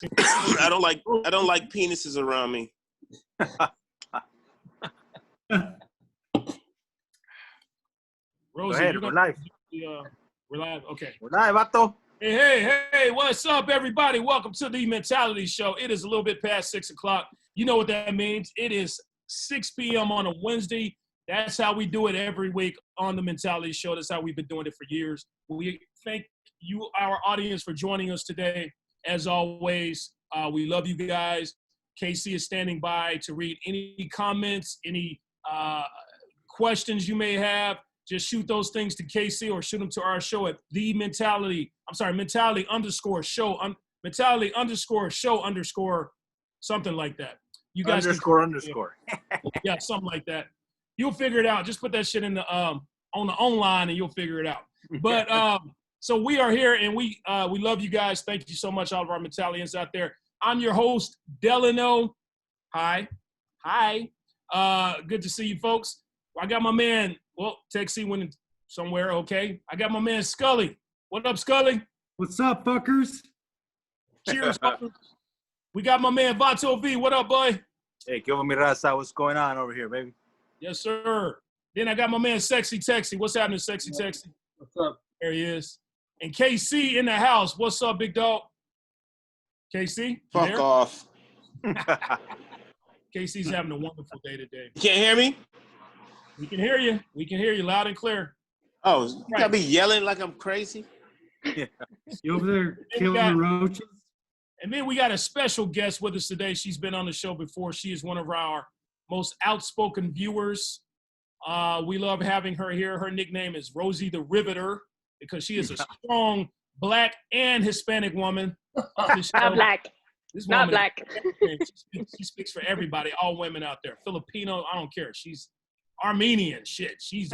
I don't like penises around me. Rosie, we're live. We're live. Okay. We're live, vato. Hey, what's up, everybody? Welcome to the Mentality Show. It is a little bit past 6 o'clock. You know what that means. It is 6 p.m. on a Wednesday. That's how we do it every week on the Mentality Show. That's how we've been doing it for years. We thank you, our audience, for joining us today. As always, we love you guys. KC is standing by to read any comments, any questions you may have. Just shoot those things to KC or shoot them to our show at mentality underscore show, mentality underscore show underscore something like that. You guys underscore. Yeah, something like that. You'll figure it out. Just put that shit in the on the online and you'll figure it out. But so we are here and we love you guys. Thank you so much, all of our Mentalians out there. I'm your host, Delano. Hi. Good to see you folks. I got my man. Well, Texie went somewhere, okay. I got my man Scully. What up, Scully? What's up, fuckers? Cheers, fuckers. We got my man Vato V. What up, boy? Hey, ¿qué mi raza? What's going on over here, baby? Yes, sir. Then I got my man Sexy Texie. What's happening, Sexy Texie? What's up? There he is. And KC in the house. What's up, big dog? KC? Fuck off. KC's having a wonderful day today. You can't hear me? We can hear you. We can hear you loud and clear. Oh, you gotta be yelling like I'm crazy? Yeah. You over there killing the roaches? And then we got a special guest with us today. She's been on the show before. She is one of our most outspoken viewers. We love having her here. Her nickname is Rosie the Riveter because she is a strong Black and Hispanic woman. Not black. Not black. She speaks for everybody, all women out there. Filipino, I don't care. She's Armenian, shit. She's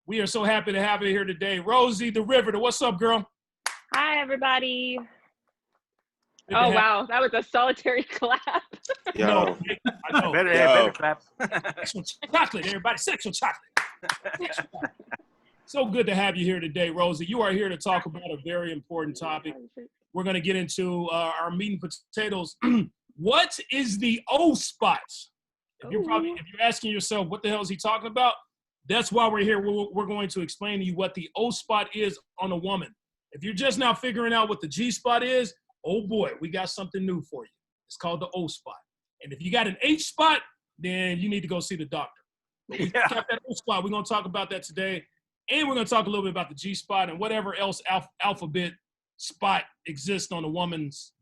We are so happy to have her here today. Rosie the Riveter, what's up, girl? Hi, everybody. Good oh, wow. That was a solitary clap. Yo. I know. Better clap. Sexual chocolate, everybody. Sexual chocolate. So good to have you here today, Rosie. You are here to talk about a very important topic. We're going to get into our meat and potatoes. What is the O spot? If you're asking yourself, what the hell is he talking about? That's why we're here. We're going to explain to you what the O spot is on a woman. If you're just now figuring out what the G spot is, oh boy, we got something new for you. It's called the O spot. And if you got an H spot, then you need to go see the doctor. But we kept that O spot. We're going to talk about that today. And we're going to talk a little bit about the G spot and whatever else alphabet spot exists on a woman's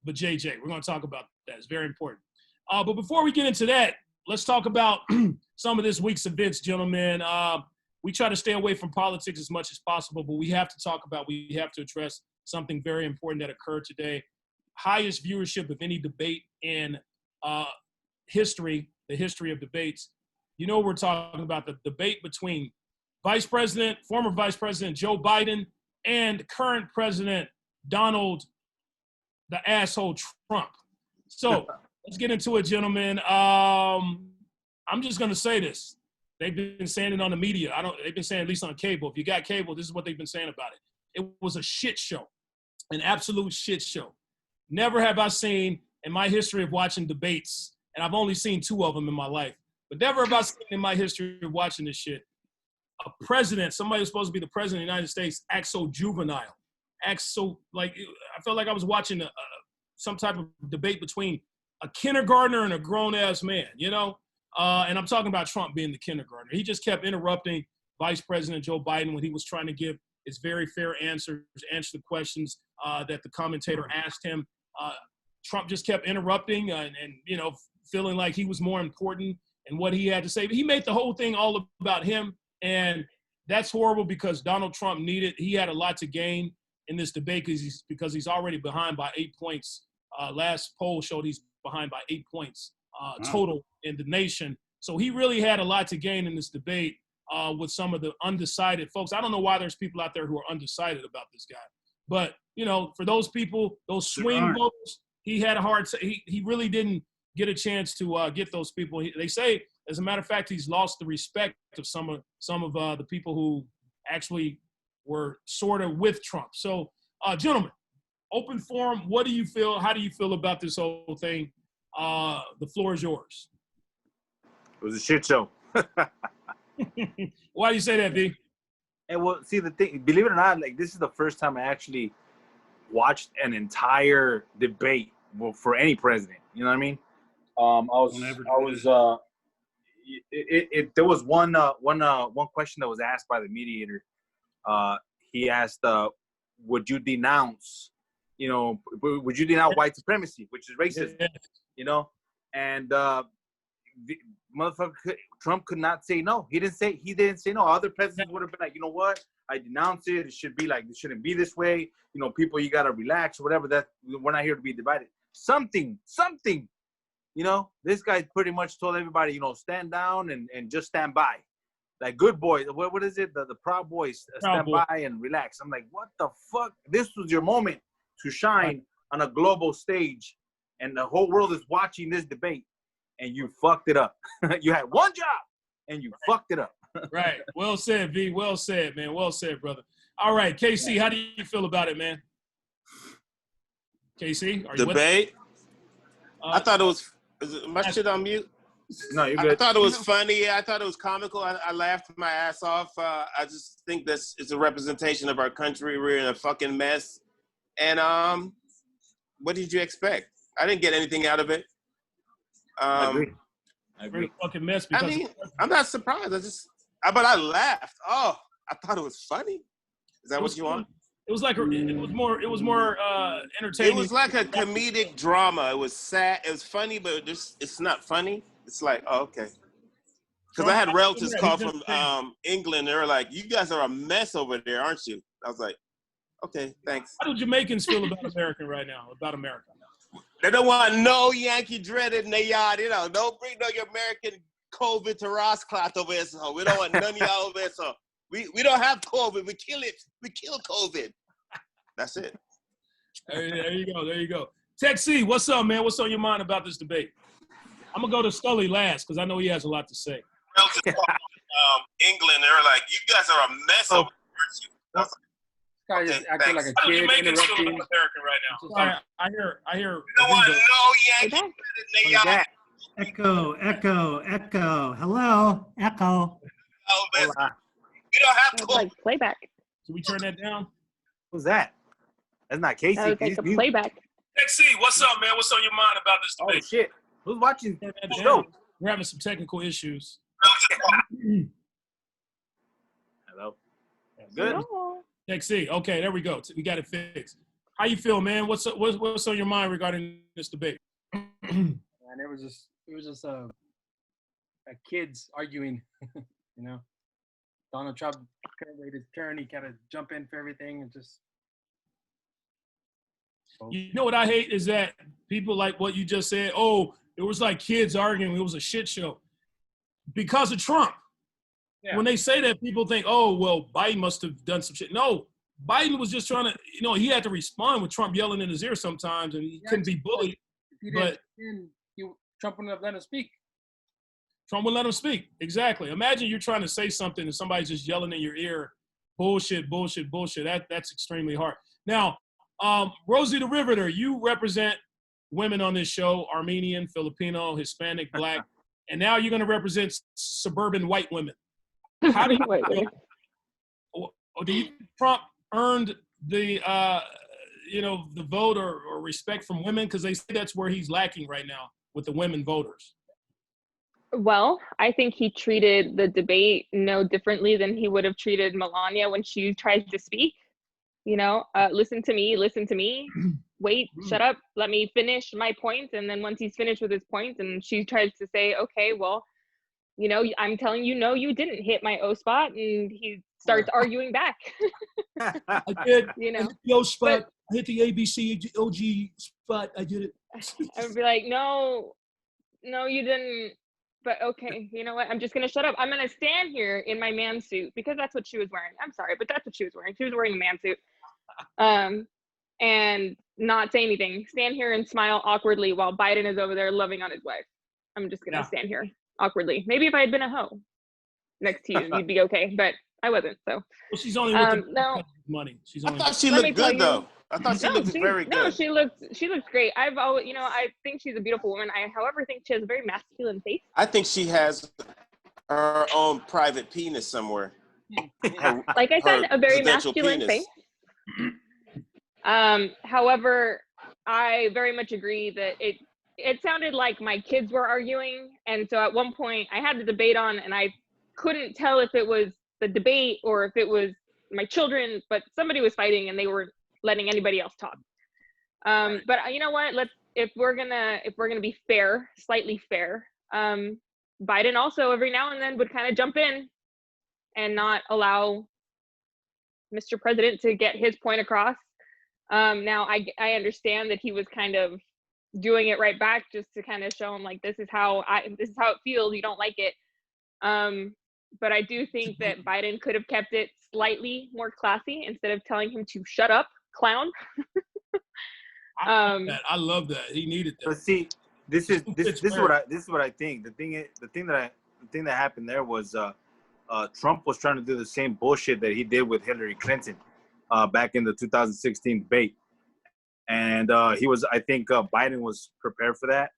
vajayjay. We're going to talk about that. It's very important. But before we get into that, let's talk about some of this week's events, gentlemen. We try to stay away from politics as much as possible, but we have to address something very important that occurred today. Highest viewership of any debate in history, the history of debates. You know, we're talking about the debate between former Vice President Joe Biden and current President Donald, the asshole Trump. So let's get into it, gentlemen. I'm just going to say this. They've been saying it on the media. They've been saying at least on cable. If you got cable, this is what they've been saying about it. It was a shit show, an absolute shit show. Never have I seen in my history of watching debates, and I've only seen 2 of them in my life, but never have I seen in my history of watching this shit, a president, somebody who's supposed to be the president of the United States, act so juvenile, act so, like, I felt like I was watching some type of debate between a kindergartner and a grown-ass man, you know? And I'm talking about Trump being the kindergartner. He just kept interrupting Vice President Joe Biden when he was trying to give his very fair answers, answer the questions that the commentator asked him. Trump just kept interrupting and, you know, feeling like he was more important in what he had to say. But he made the whole thing all about him, and that's horrible because Donald Trump he had a lot to gain in this debate because he's already behind by 8 points. Last poll showed he's behind by 8 points total in the nation. So he really had a lot to gain in this debate with some of the undecided folks. I don't know why there's people out there who are undecided about this guy. But, you know, for those people, those swing voters, he had a hard – he really didn't get a chance to get those people. They say, as a matter of fact, he's lost the respect of some of the people who actually were sort of with Trump. So, gentlemen, open forum. What do you feel? How do you feel about this whole thing? The floor is yours. It was a shit show. Why do you say that, B? And well, see the thing, believe it or not, like this is the first time I actually watched an entire debate for any president. You know what I mean? There was one question that was asked by the mediator. He asked, would you denounce white supremacy, which is racism? Yeah. You know, and Trump could not say no. He didn't say no. Other presidents would have been like, you know what? I denounce it. It should be like, it shouldn't be this way. You know, people, you got to relax or whatever. That we're not here to be divided. Something. You know, this guy pretty much told everybody, you know, stand down and just stand by. Like good boys. What is it? The Proud Boys stand by and relax. I'm like, what the fuck? This was your moment to shine on a global stage, and the whole world is watching this debate, and you fucked it up. You had one job, and you fucked it up. Right. Well said, V. Well said, man. Well said, brother. All right, KC, how do you feel about it, man? KC, are you debate? I thought it was. Is my shit on mute? No, you're good. I thought it was funny. I thought it was comical. I laughed my ass off. I just think this is a representation of our country. We're in a fucking mess. And what did you expect? I didn't get anything out of it. I agree. We're in a fucking mess. Because I mean, I'm not surprised. But I laughed. Oh, I thought it was funny. Is that what you want? It was like it was more entertaining. It was like a comedic drama. It was sad. It was funny, but it's not funny. It's like, oh, okay. Because I had relatives call from England. They were like, "You guys are a mess over there, aren't you?" I was like, "Okay, thanks." How do Jamaicans feel about America right now? About America? They don't want no Yankee dreaded in their yard. You know, don't bring no American COVID to Rosscloth over here. So we don't want none of y'all over here. So we don't have COVID. We kill it. We kill COVID. That's it. There you go. There you go. Tech C, what's up, man? What's on your mind about this debate? I'm gonna go to Scully last because I know he has a lot to say. England, they were like, "You guys are a mess over there." Guy just acting like a kid, interrupting. America right now. I hear. No one, no Yankee. Echo. Hello, Echo. We don't have It was COVID. like playback. Can we turn that down? Who's that? That's not Casey. That was like a playback. Tech C, what's up, man? What's on your mind about this Oh debate? shit! Who's watching Turn that the down. show? We're having some technical issues. Hello. Good. No. Tech C, okay, there we go. We got it fixed. How you feel, man? What's on your mind regarding this debate? And it was just kids arguing, you know. Donald Trump couldn't wait his turn. He kind of jump in for everything and just. You know what I hate is that people like what you just said. Oh, it was like kids arguing. It was a shit show because of Trump. Yeah. When they say that, people think, oh, well, Biden must have done some shit. No, Biden was just trying to, he had to respond with Trump yelling in his ear sometimes, and he couldn't be bullied. If he didn't win, Trump wouldn't have let him speak. Trump would let him speak. Exactly. Imagine you're trying to say something and somebody's just yelling in your ear, bullshit. That's extremely hard. Now, Rosie the Riveter, you represent women on this show, Armenian, Filipino, Hispanic, Black, and now you're going to represent suburban white women. How do you Wait. do you think Trump earned the the vote or respect from women? Because they say that's where he's lacking right now with the women voters. Well, I think he treated the debate no differently than he would have treated Melania when she tries to speak. Listen to me. Wait, shut up. Let me finish my points. And then once he's finished with his points and she tries to say, okay, well, I'm telling you, no, you didn't hit my O spot. And he starts arguing back. I did. I hit the O spot. I hit the ABC OG spot. I did it. I would be like, no, you didn't. But okay, you know what? I'm just going to shut up. I'm going to stand here in my man suit because that's what she was wearing. I'm sorry, but that's what she was wearing. She was wearing a man suit. And not say anything. Stand here and smile awkwardly while Biden is over there loving on his wife. I'm just going to stand here awkwardly. Maybe if I had been a hoe next to you, you'd be okay. But I wasn't, so. Well, she's only with the money. I thought she looked good, though. I thought she No, looked very good. she looks great. I've always, I think she's a beautiful woman. I, however, think she has a very masculine face. I think she has her own private penis somewhere. Like I said, a very presidential masculine penis. face. However, I very much agree that it sounded like my kids were arguing, and so at one point I had the debate on, and I couldn't tell if it was the debate or if it was my children, but somebody was fighting and they were letting anybody else talk. But you know what? If we're gonna be fair, slightly fair, Biden also every now and then would kind of jump in and not allow Mr. President to get his point across. Now I understand that he was kind of doing it right back just to kind of show him like this is how it feels. You don't like it. But I do think that Biden could have kept it slightly more classy instead of telling him to shut up, clown. I love that. He needed that. But see, this is what I think. The thing that happened there was Trump was trying to do the same bullshit that he did with Hillary Clinton back in the 2016 debate, and I think Biden was prepared for that.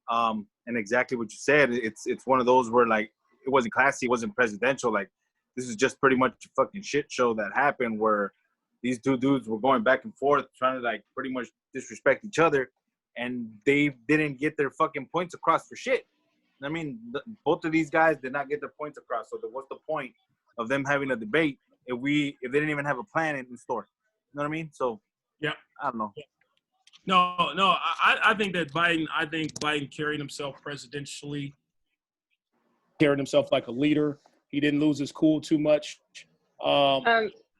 And exactly what you said, it's one of those where like it wasn't classy, it wasn't presidential. Like this is just pretty much a fucking shit show that happened where these two dudes were going back and forth trying to like pretty much disrespect each other, and they didn't get their fucking points across for shit. I mean, both of these guys did not get their points across. So what's the point of them having a debate if they didn't even have a plan in store? You know what I mean? So yeah, I don't know. No, I think that Biden carried himself presidentially, carried himself like a leader. He didn't lose his cool too much.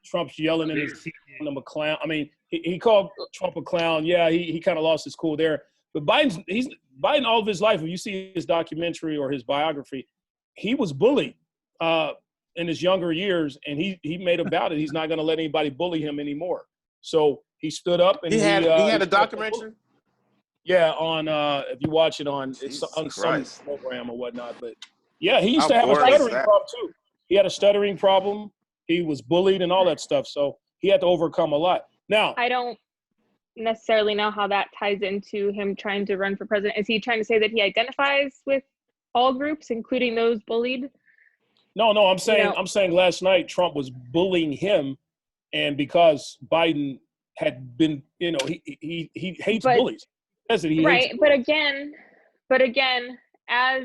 Trump's yelling in his calling him a clown. I mean, he called Trump a clown. Yeah, he kind of lost his cool there. But Biden all of his life, if you see his documentary or his biography, he was bullied in his younger years, and he made about it. He's not going to let anybody bully him anymore. So he stood up and he had a documentary. Yeah, on if you watch it on some program or whatnot. But yeah, he used to have a stuttering problem too. He had a stuttering problem. He was bullied and all that stuff. So he had to overcome a lot. Now, I don't necessarily know how that ties into him trying to run for president. Is he trying to say that he identifies with all groups, including those bullied? No, I'm saying last night Trump was bullying him, and because Biden had been, he hates bullies. Right, but again, as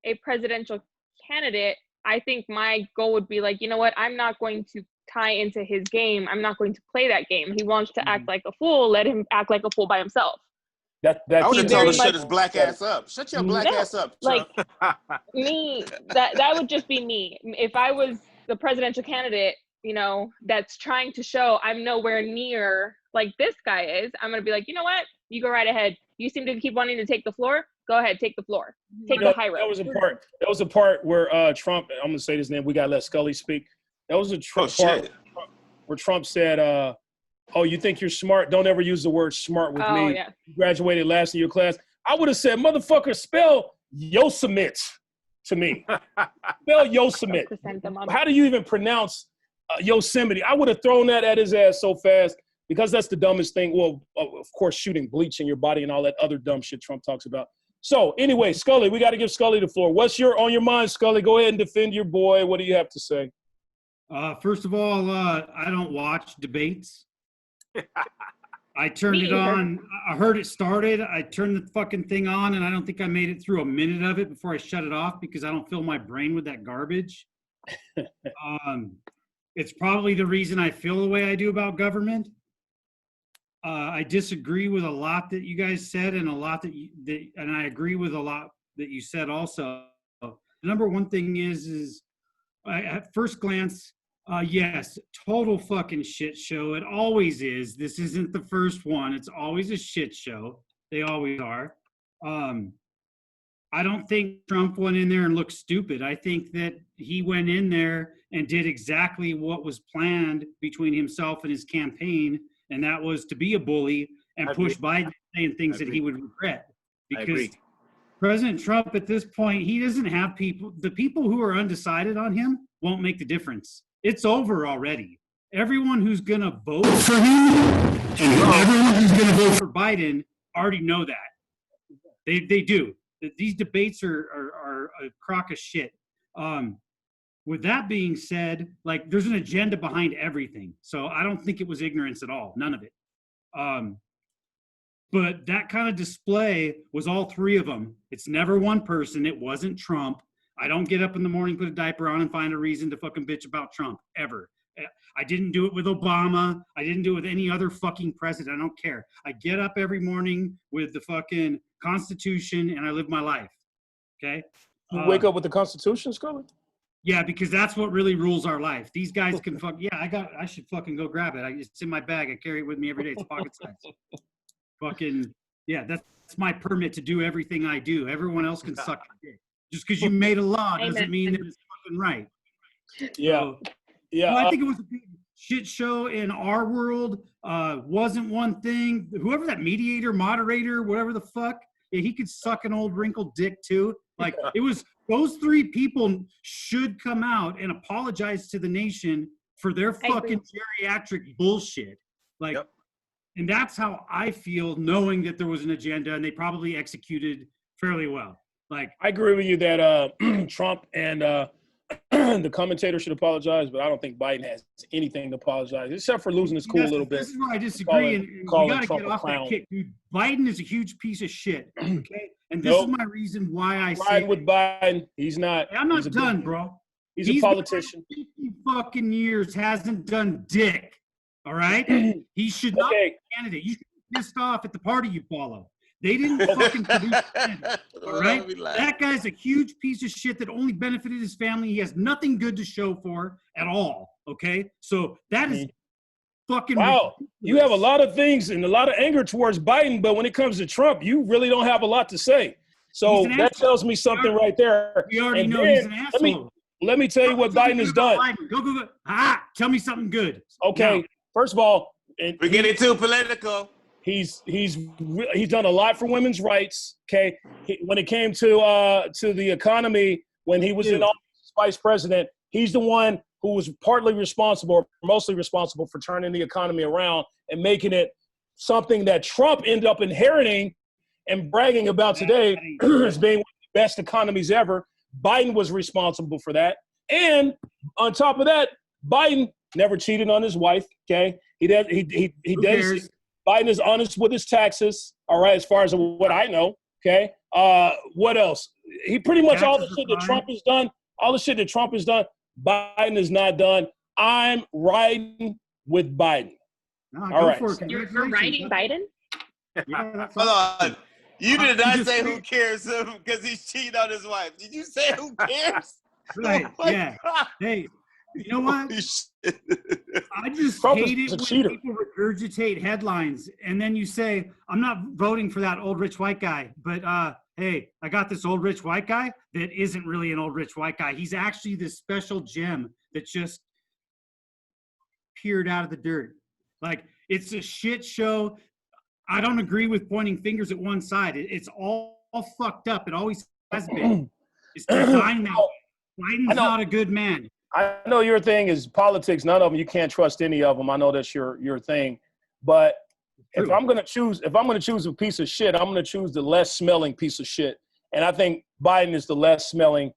a presidential candidate, I think my goal would be like, you know what, I'm not going to tie into his game. I'm not going to play that game. He wants to act like a fool. Let him act like a fool by himself. I would have told him to shut his black ass up. Shut your black ass up, Trump. Like me, that would just be me. If I was the presidential candidate, that's trying to show I'm nowhere near like this guy is, I'm going to be like, you know what? You go right ahead. You seem to keep wanting to take the floor. Go ahead, take the floor. Take the high road. That was a part where Trump, I'm going to say this name, we got to let Scully speak. That was a part where Trump said, oh, you think you're smart? Don't ever use the word smart with me. Yeah. You graduated last in your class. I would have said, motherfucker, spell Yosemite to me. Spell Yosemite. How do you even pronounce Yosemite? I would have thrown that at his ass so fast because that's the dumbest thing. Well, of course, shooting bleach in your body and all that other dumb shit Trump talks about. So anyway, Scully, we got to give Scully the floor. What's on your mind, Scully? Go ahead and defend your boy. What do you have to say? First of all, I don't watch debates. I turned it on. I heard it started. I turned the fucking thing on, and I don't think I made it through a minute of it before I shut it off because I don't fill my brain with that garbage. It's probably the reason I feel the way I do about government. I disagree with a lot that you guys said, and a lot and I agree with a lot that you said also. The number one thing is at first glance, yes, total fucking shit show. It always is. This isn't the first one. It's always a shit show. They always are. I don't think Trump went in there and looked stupid. I think that he went in there and did exactly what was planned between himself and his campaign, and that was to be a bully and push Biden saying things that he would regret. Because President Trump at this point, he doesn't have people. The people who are undecided on him won't make the difference. It's over already. Everyone who's going to vote for him And everyone who's going to vote for Biden already know that. They do. These debates are a crock of shit. With that being said, like there's an agenda behind everything. So I don't think it was ignorance at all. None of it. But that kind of display was all three of them. It's never one person. It wasn't Trump. I don't get up in the morning, put a diaper on, and find a reason to fucking bitch about Trump, ever. I didn't do it with Obama. I didn't do it with any other fucking president. I don't care. I get up every morning with the fucking Constitution, and I live my life, okay? You wake up with the Constitution, Scully? Yeah, because that's what really rules our life. These guys can fuck. Yeah, I should fucking go grab it. It's in my bag. I carry it with me every day. It's pocket size. Fucking, yeah, that's my permit to do everything I do. Everyone else can suck your dick. Just because you made a law doesn't mean that it's fucking right. Yeah. So, Yeah. I think it was a big shit show in our world. Wasn't one thing. Whoever that mediator, moderator, whatever the fuck, yeah, he could suck an old wrinkled dick too. Like it was, those three people should come out and apologize to the nation for their fucking geriatric bullshit. Like, Yep. And that's how I feel, knowing that there was an agenda and they probably executed fairly well. Like, I agree with you that Trump and the commentator should apologize, but I don't think Biden has anything to apologize, except for losing his cool a little bit. This is where I disagree, and we got to get off that kick, dude. Biden is a huge piece of shit, okay? And this is my reason why I say with Biden. He's not. I'm not done, bro. He's a politician. 50 fucking years hasn't done dick. All right, he should not be a candidate. You should be pissed off at the party you follow. They didn't fucking produce a candidate. All right, that guy's a huge piece of shit that only benefited his family. He has nothing good to show for at all. Okay, so that is fucking wow. ridiculous. You have a lot of things and a lot of anger towards Biden, but when it comes to Trump, you really don't have a lot to say. So that tells me something right there. We already know he's an asshole. Let me tell you what Biden has done. Go. Tell me something good. Okay. Now, first of all, we're getting too political. He's done a lot for women's rights. Okay, when it came to the economy, when he was in office as vice president, he's the one who was partly responsible, or mostly responsible, for turning the economy around and making it something that Trump ended up inheriting and bragging about today as being one of the best economies ever. Biden was responsible for that, and on top of that, Biden never cheated on his wife. Okay, he does. Biden is honest with his taxes. All right, as far as what I know. Okay, what else? He pretty much all the shit that Trump has done. All the shit that Trump has done, Biden has not done. I'm riding with Biden. All right, you're riding Biden. Hold on. You did not say who cares because he's cheating on his wife. Did you say who cares? Right. Yeah. God. Hey, you know what? I just hate it when people regurgitate headlines and then you say, I'm not voting for that old rich white guy, but hey, I got this old rich white guy that isn't really an old rich white guy. He's actually this special gem that just peered out of the dirt. Like, it's a shit show. I don't agree with pointing fingers at one side. It's all fucked up. It always has been. It's designed that way. Biden's not a good man. I know your thing is politics. None of them, you can't trust any of them. I know that's your thing. But if I'm gonna choose a piece of shit, I'm gonna choose the less smelling piece of shit. And I think Biden is the less smelling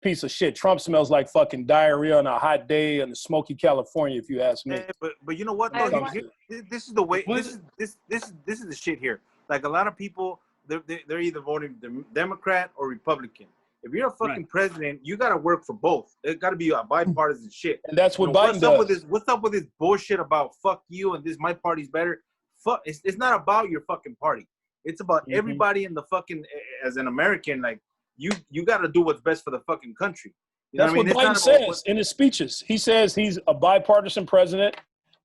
piece of shit. Trump smells like fucking diarrhea on a hot day in the smoky California, if you ask me. But you know what? Though? This is the way. This is the shit here. Like a lot of people, they're either voting Democrat or Republican. If you're a fucking president, you got to work for both. It got to be a bipartisan shit. And that's what Biden does. What's up with this bullshit about fuck you and this my party's better? Fuck, it's not about your fucking party. It's about everybody in the fucking, as an American, like you got to do what's best for the fucking country. You know that's what Biden says in his speeches. He says he's a bipartisan president.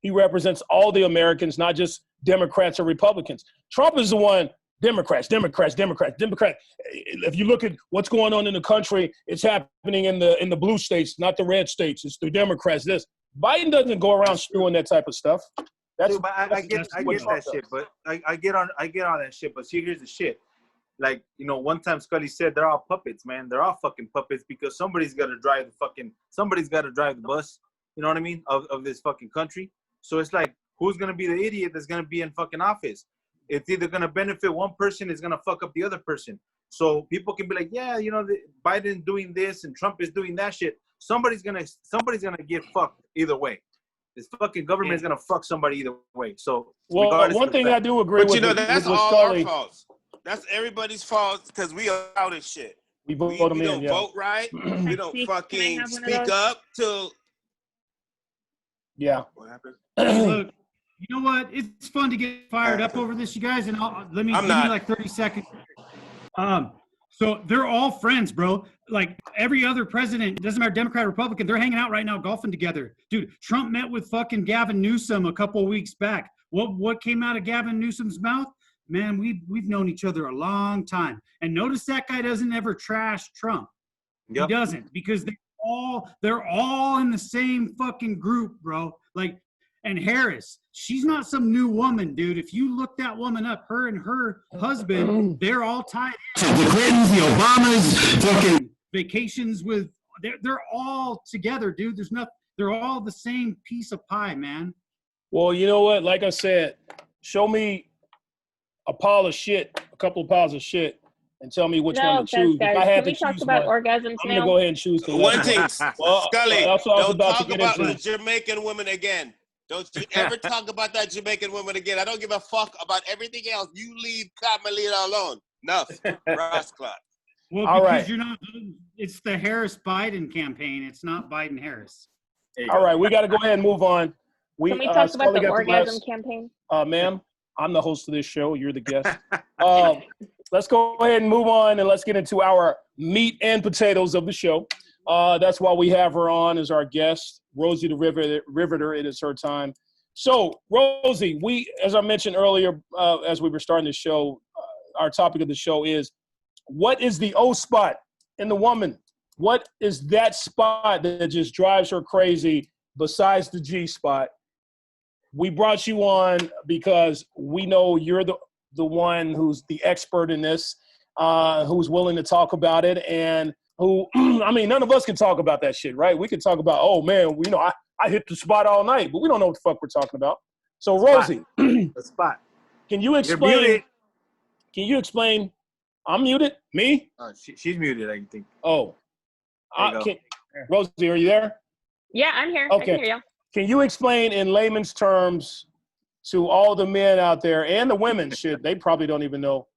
He represents all the Americans, not just Democrats or Republicans. Trump is the one. Democrats. If you look at what's going on in the country, it's happening in the blue states, not the red states. It's the Democrats. Biden doesn't go around spewing that type of stuff. I get that shit, but I get on that shit. But see, here's the shit. Like, you know, one time Scully said they're all puppets, man. They're all fucking puppets because somebody's got to drive the bus. You know what I mean? Of this fucking country. So it's like, who's gonna be the idiot that's gonna be in fucking office? It's either gonna benefit one person, it's gonna fuck up the other person. So people can be like, yeah, you know, Biden's doing this and Trump is doing that shit. Somebody's gonna get fucked either way. This fucking government is gonna fuck somebody either way. So Well, one thing I do agree But with, you know, that's all Scully, our faults. That's everybody's fault because we allow this shit. we vote them We in. don't Yeah. vote right. We don't Can I fucking have one of speak those? up to. Yeah. What happened? Look, you know what? It's fun to get fired up over this, you guys, and let me I'm give not. me like 30 seconds. So they're all friends, bro. Like every other president, doesn't matter, Democrat, Republican, they're hanging out right now, golfing together. Dude, Trump met with fucking Gavin Newsom a couple of weeks back. What came out of Gavin Newsom's mouth? Man, we've known each other a long time. And notice that guy doesn't ever trash Trump. Yep. He doesn't, because they're all in the same fucking group, bro. Like, and Harris, she's not some new woman, dude. If you look that woman up, her and her husband, they're all tied in. The Clintons, the Obamas, fucking vacations with, they're all together, dude. They're all the same piece of pie, man. Well, you know what? Like I said, show me a pile of shit, a couple of piles of shit, and tell me which one to choose. Guys, If I had can to we talk choose about one, orgasms I'm now? gonna go ahead and choose the One lesbian. thing, Scully, that's what I was don't about to talk get about into. the Jamaican woman again. Don't you ever talk about that Jamaican woman again. I don't give a fuck about everything else. You leave Carmelita alone. Enough. Ross Clark. Well, All because right. you're not, it's the Harris-Biden campaign. It's not Biden-Harris. All right, we got to go ahead and move on. Can we talk about Scully the got orgasm last- campaign? Ma'am, I'm the host of this show. You're the guest. Let's go ahead and move on, and let's get into our meat and potatoes of the show. That's why we have her on as our guest, Rosie the Riveter. It is her time. So, Rosie, as I mentioned earlier, as we were starting the show, our topic of the show is, what is the O spot in the woman? What is that spot that just drives her crazy besides the G spot? We brought you on because we know you're the one who's the expert in this, who's willing to talk about it, and who, I mean, none of us can talk about that shit, right? We can talk about, oh man, I hit the spot all night, but we don't know what the fuck we're talking about. So Rosie, The spot. can you You're muted. explain? I'm muted. Me? She's muted, I think. Oh, There you go. Rosie, are you there? Yeah, I'm here. Okay. I can hear you. Can you explain in layman's terms to all the men out there and the women, shit, they probably don't even know,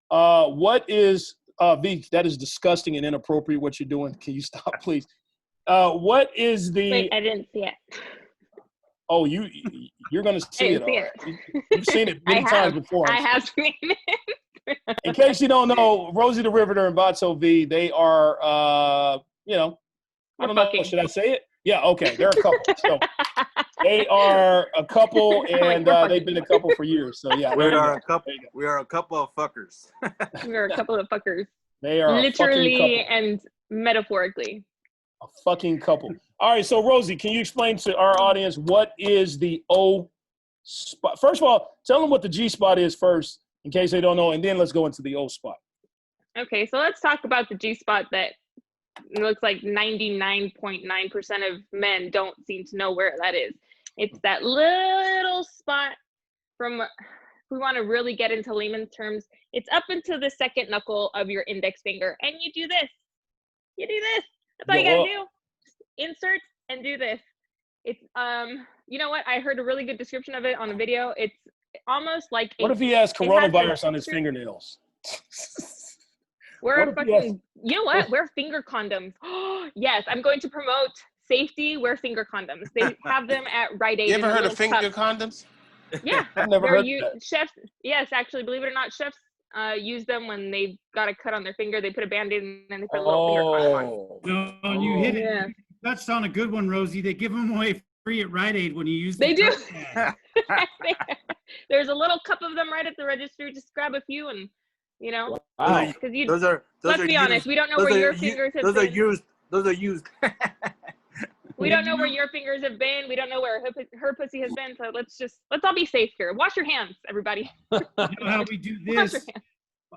what is, V, that is disgusting and inappropriate what you're doing. Can you stop, please? What is the... Wait, I didn't see it. Oh, you're going to see I it. didn't see All right. it. You've seen it many times before. I have seen it. In case you don't know, Rosie the Riveter and Bato V, they are, I don't know. Should I say it? Yeah, okay. They're a couple. So they are a couple, and they've been a couple for years. So yeah, We are a couple. We are a couple of fuckers. We're a couple of fuckers. They are Literally a fucking and metaphorically. couple. A fucking couple. All right, so Rosie, can you explain to our audience what is the O spot? First of all, tell them what the G spot is first, in case they don't know, and then let's go into the O spot. Okay, so let's talk about the G spot that it looks like 99.9% of men don't seem to know where that is. It's that little spot from, if we want to really get into layman's terms, it's up into the second knuckle of your index finger. And you do this. You do this. That's all you gotta do. Just insert and do this. It's, you know what? I heard a really good description of it on a video. It's almost like What if he has coronavirus on his fingernails? Wear fucking, you know what? Wear finger condoms. Yes, I'm going to promote safety. Wear finger condoms. They have them at Rite Aid. You ever heard of finger condoms? Yeah, I've never heard that. Chefs, yes, actually, believe it or not, chefs use them when they got a cut on their finger. They put a Band-Aid and then they put a little finger condom on. No, you hit it. Yeah. You touched on a good one, Rosie. They give them away free at Rite Aid when you use They do. touch pad. There's a little cup of them right at the register. Just grab a few and, Wow. because you. Those are Let's be honest. We don't know where your fingers have been. Those are used. We don't know where your fingers have been. We don't know where her pussy has been. So let's all be safe here. Wash your hands, everybody. You know how we do Wash your this? hands.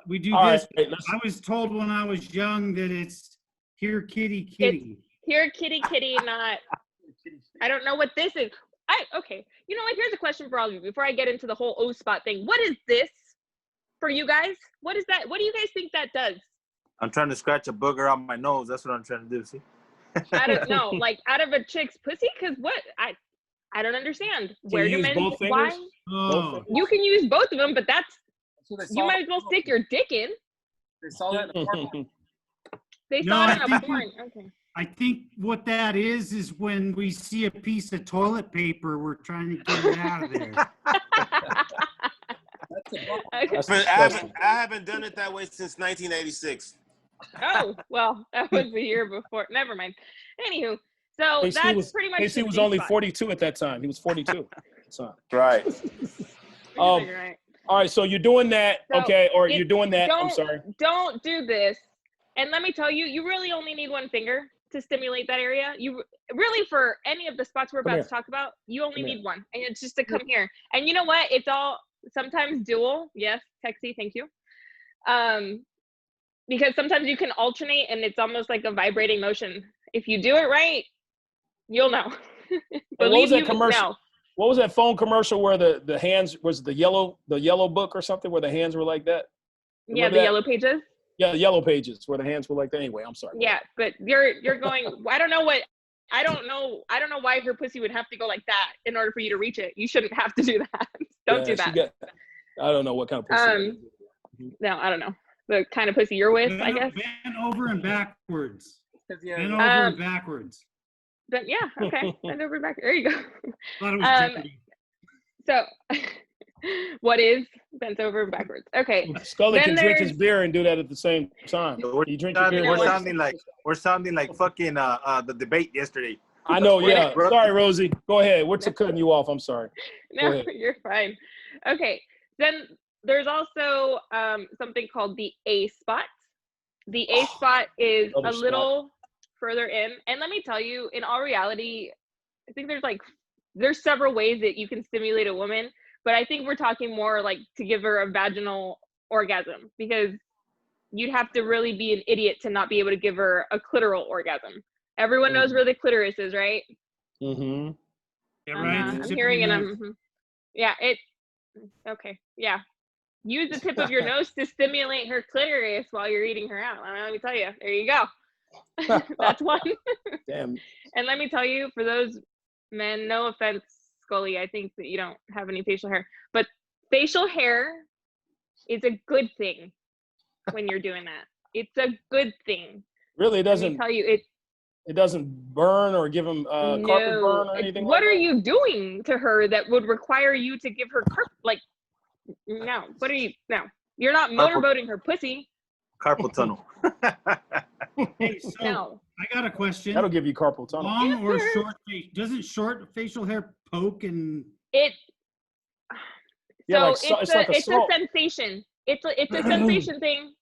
We do All this. right, I was told when I was young that it's here, kitty, kitty. Here, kitty, kitty, not. I don't know what this is. Okay. You know what? Here's a question for all of you before I get into the whole O spot thing. What is this for you guys? What is that? What do you guys think that does? I'm trying to scratch a booger on my nose. That's what I'm trying to do. See? Out of out of a chick's pussy? Because what? I don't understand. Where do use men? both fingers? Why? Oh, You can use both of them, but that's So they you saw might as well stick your dick in. They saw that in the porn. They No, saw I it on a think porn. Okay. I think what that is when we see a piece of toilet paper, we're trying to get it out of there. That's a ball. Okay. That's But disgusting. I haven't done it that way since 1986. Oh, well, that was the year before. Never mind. Anywho, so AC that's was, pretty much AC the was G only spot. 42 at that time. He was 42 at the time. Right. You're right. All right, so you're doing that, So okay, or it- you're doing that. I'm sorry. Don't do this. And let me tell you, you really only need one finger to stimulate that area. You really, for any of the spots we're Come about here. to talk about, you only Come need here. one. And it's just to come here. And you know what? It's all sometimes dual. Yes, Texie, thank you. Because sometimes you can alternate and it's almost like a vibrating motion. If you do it right, you'll know. And what was Believe that you commercial? know. What was that phone commercial where the hands was the yellow book or something where the hands were like that? Yeah, Remember the that? yellow pages. Yeah, the yellow pages where the hands were like that. Anyway, I'm sorry. Yeah, but you're going. I don't know why her pussy would have to go like that in order for you to reach it. You shouldn't have to do that. Don't do that. I don't know what kind of pussy. No, I don't know the kind of pussy you're with. I guess. Bend over and backwards. 'Cause, yeah, Bend over and backwards. But yeah, okay. Bend over back. There you go. Thought it was Jeopardy. So, what is bent over and backwards? Okay. Scully Then can drink his there's- beer and do that at the same time. You drink your beer. We're sounding like fucking the debate yesterday. I know, yeah. Bro. Sorry, Rosie. Go ahead. What's cutting you off? I'm sorry. Go No, ahead. you're fine. Okay. Then there's also something called the A spot. The A spot is Other a spot. little further in. And let me tell you, in all reality, I think there's several ways that you can stimulate a woman, but I think we're talking more like to give her a vaginal orgasm, because you'd have to really be an idiot to not be able to give her a clitoral orgasm. Everyone knows where the clitoris is, right? Mm-hmm. Yeah, right. I'm The tip of hearing your it. nose. Yeah, okay. Yeah. Use the tip of your nose to stimulate her clitoris while you're eating her out. Let me tell you. There you go. That's one. Damn. And let me tell you, for those men, no offense, Scully, I think that you don't have any facial hair, but facial hair is a good thing when you're doing that. It's a good thing. Really, it Let me doesn't. tell you, It doesn't burn or give him carpet burn or anything. What like are that? you doing to her that would require you to give her no? What are you? No, you're not motorboating her pussy. Carpal tunnel. Hey, so No. I got a question. That'll give you carpal tunnel. Long or Yes, sir. short face? Doesn't short facial hair poke and It. Yeah, So like it's like a it's a salt. sensation. It's a sensation thing.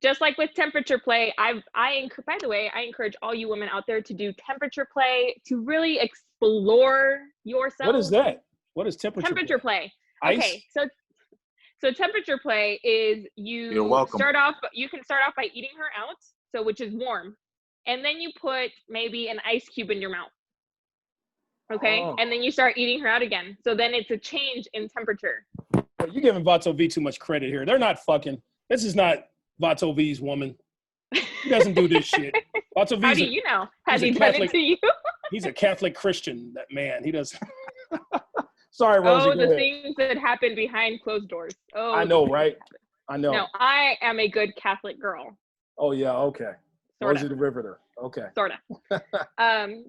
Just like with temperature play, by the way, I encourage all you women out there to do temperature play, to really explore yourself. What is that? What is temperature? Play. Ice? Okay, so temperature play is You're welcome. you can start off by eating her out, so which is warm, and then you put maybe an ice cube in your mouth. Okay, Oh. and then you start eating her out again. So then it's a change in temperature. You're giving Vato V too much credit here. They're not fucking. This is not Vato V's woman. He doesn't do this shit. Vato V's How do you know? Has he's he a done it Catholic- to you? he's a Catholic Christian. That man. He does. Sorry, Rosie. Oh, go the ahead. things that happen behind closed doors. Oh, I the know, things right? that happen. I know. No, I am a good Catholic girl. Oh yeah. Okay. Sort Rosie of. the Riveter. Okay. Sort of. So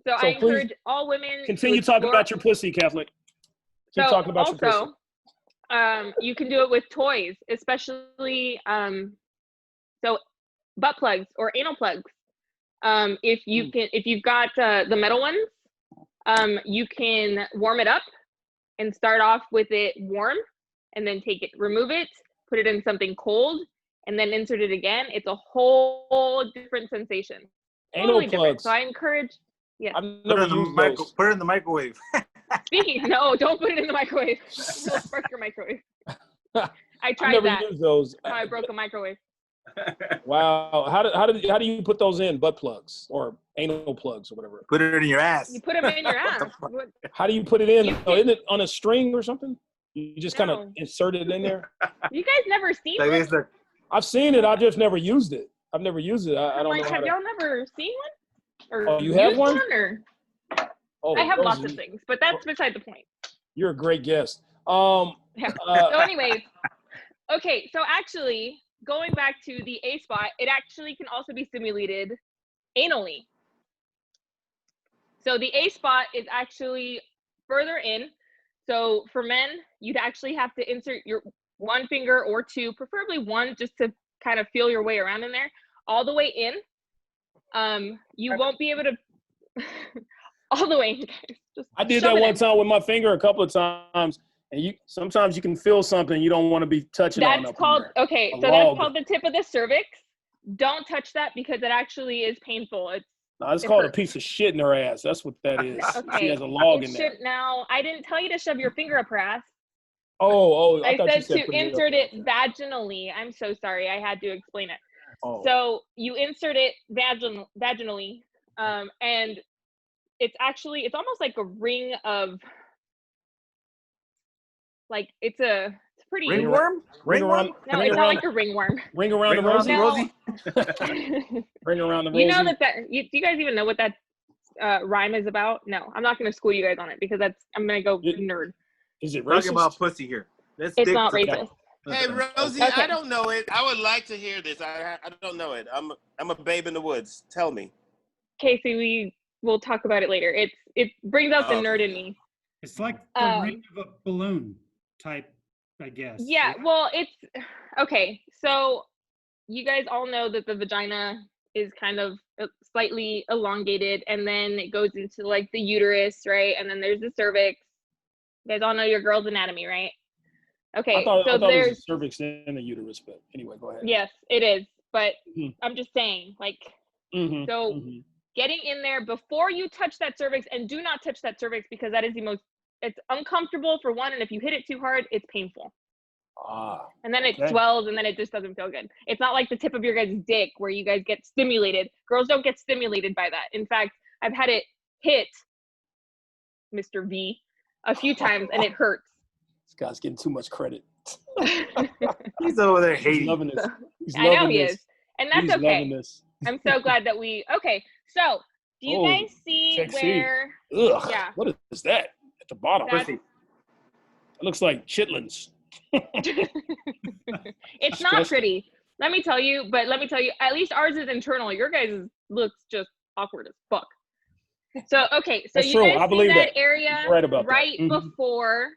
So I please encourage all women Continue to talking explore. about your pussy, Catholic. Keep talking about your pussy. You can do it with toys, especially so butt plugs or anal plugs. If you've got the metal ones, you can warm it up and start off with it warm, and then remove it, put it in something cold, and then insert it again. It's a whole different sensation. Anal Totally different. plugs. So I encourage. Yeah. I've never used those. Put it in the microwave. No, don't put it in the microwave. It'll spark your microwave. I I've tried never that. used those. That's how I broke a microwave. Wow. How do you put those in? Butt plugs or anal plugs or whatever? Put it in your ass. You put them in your ass. How do you put it in? You Isn't it on a string or something? You just kind of No. insert it in there? You guys never seen Like one? it's like, I've seen it. I've just never used it. I've never used it. I don't Like, know how have to. y'all never seen one? Or Oh, you have used one? Or Oh, I have lots Rosie, of things, but that's beside the point. You're a great guest. Yeah. So anyways, okay, so actually, going back to the A spot, it actually can also be stimulated anally. So the A spot is actually further in. So for men, you'd actually have to insert your one finger or two, preferably one, just to kind of feel your way around in there, all the way in. You won't be able to all the way in, guys. Just I did shove that it one in. time with my finger a couple of times, and sometimes you can feel something you don't want to be touching on. That's up in called, there. okay, A so log. that's called the tip of the cervix. Don't touch that because it actually is painful. No, it's it called hurts. a piece of shit in her ass. That's what that is. She Okay. has a log It in there. should, now, I didn't tell you to shove your finger up her ass. Oh, I I thought you said said to put it up. insert it vaginally. I'm so sorry. I had to explain it. Oh. So you insert it vaginally, and it's almost like a ring of, like, it's pretty. ringworm? Ring around. No, ring it's around, not like a ringworm. ring around the Ring around rosy. the No. Rosie? Ring around the rosy. You know do you guys even know what that rhyme is about? No, I'm not going to school you guys on it because I'm going to go nerd. Is it Talking racist? about pussy here. Let's It's stick not to racist. Hey, Rosie, Okay. I don't know it. I would like to hear this. I don't know it. I'm a babe in the woods. Tell me. Casey, we'll talk about it later. It brings out the Okay. nerd in me. It's like the ring of a balloon type, I guess. Yeah, well, it's okay. So you guys all know that the vagina is kind of slightly elongated, and then it goes into like the uterus, right? And then there's the cervix. You guys all know your girl's anatomy, right? Okay, I thought so it was there's a cervix and the uterus, but anyway, go ahead. yes, it is. But Mhm. I'm just saying, like, Mhm, so mhm. getting in there before you touch that cervix, and do not touch that cervix because that is it's uncomfortable for one, and if you hit it too hard, it's painful. Ah, And then it okay. swells, and then it just doesn't feel good. It's not like the tip of your guys' dick where you guys get stimulated. Girls don't get stimulated by that. In fact, I've had it hit Mr. V a few times, and it hurts. This guy's getting too much credit. He's over there He's hating. loving this. He's I know loving he this. is. And that's He's okay. loving this. I'm so glad that okay, so do you Oh, guys see sexy. where Ugh. Yeah. What is that at the bottom? That's- It looks like chitlins. it's not Disgusting. pretty. Let me tell you, at least ours is internal. Your guys' looks just awkward as fuck. So okay, so That's you true. guys I believe see that that. area You're right about that. right Mhm. before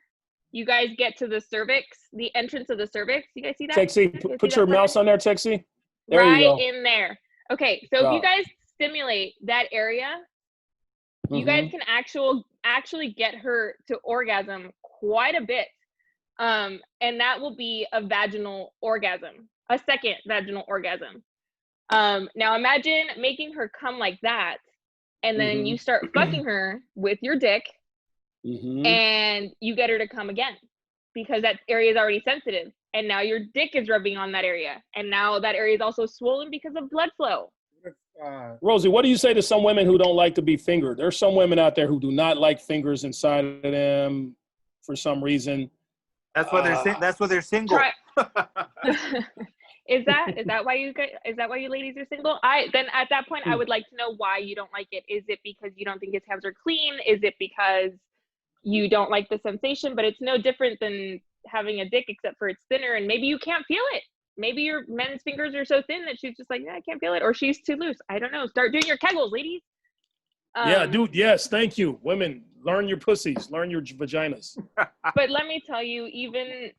you guys get to the cervix, the entrance of the cervix. You guys see that? Texie, You guys put see your that mouse button? on there, Texie. There right you go. in there. Okay, so if you Wow. guys stimulate that area, you guys can actually get her to orgasm quite a bit. And that will be a vaginal orgasm, a second vaginal orgasm. Now imagine making her come like that, and then you start fucking her with your dick, and you get her to come again because that area is already sensitive, and now your dick is rubbing on that area, and now that area is also swollen because of blood flow. Rosie, what do you say to some women who don't like to be fingered? There's some women out there who do not like fingers inside of them for some reason. That's why they're single. Is that why you ladies are single? Then at that point I would like to know why you don't like it. Is it because you don't think his hands are clean? Is it because you don't like the sensation? But it's no different than having a dick except for it's thinner, and maybe you can't feel it. Maybe your men's fingers are so thin that she's just like, I can't feel it, or she's too loose. I don't know. Start doing your Kegels, ladies. Yeah, dude. Yes, thank you. Women, learn your pussies, learn your vaginas. But let me tell you, even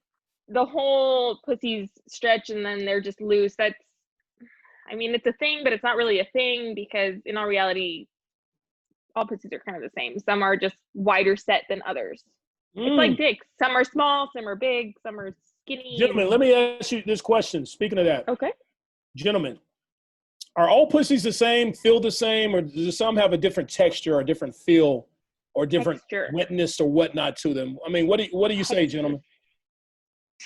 the whole pussies stretch and then they're just loose. It's a thing, but it's not really a thing because in all reality, all pussies are kind of the same. Some are just wider set than others. It's like dicks. Some are small, some are big, some are skinny. Gentlemen, let me ask you this question. Speaking of that, Okay. Gentlemen, are all pussies the same, feel the same, or do some have a different texture or a different feel or different wetness or whatnot to them? I mean, what do you say, gentlemen?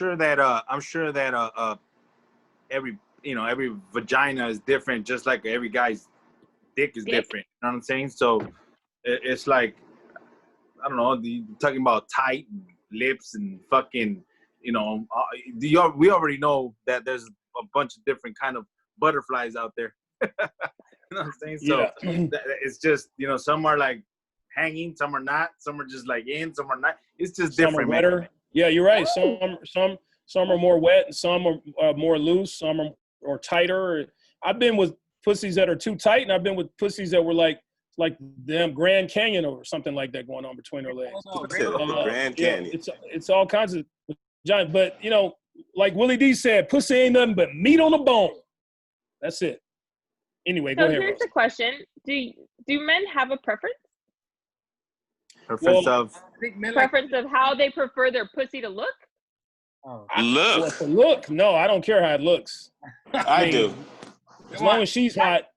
I'm sure that every every vagina is different, just like every guy's dick is different. You know what I'm saying? So it's like, I don't know, talking about tight lips and fucking, we already know that there's a bunch of different kind of butterflies out there. You know what I'm saying? So it's just, some are like hanging, some are not, some are just like in, some are not. It's just Some different, are wetter. man. Yeah, you're right. Some are more wet, and some are more loose. Some are tighter. I've been with pussies that are too tight, and I've been with pussies that were like them Grand Canyon or something like that going on between their legs. Grand Canyon. It's all kinds of giant. But like Willie D said, pussy ain't nothing but meat on the bone. That's it. Anyway, go So ahead. here's the question: Do men have a preference? Preference of How they prefer their pussy to look? Look. No, I don't care how it looks. I do. As long as she's hot,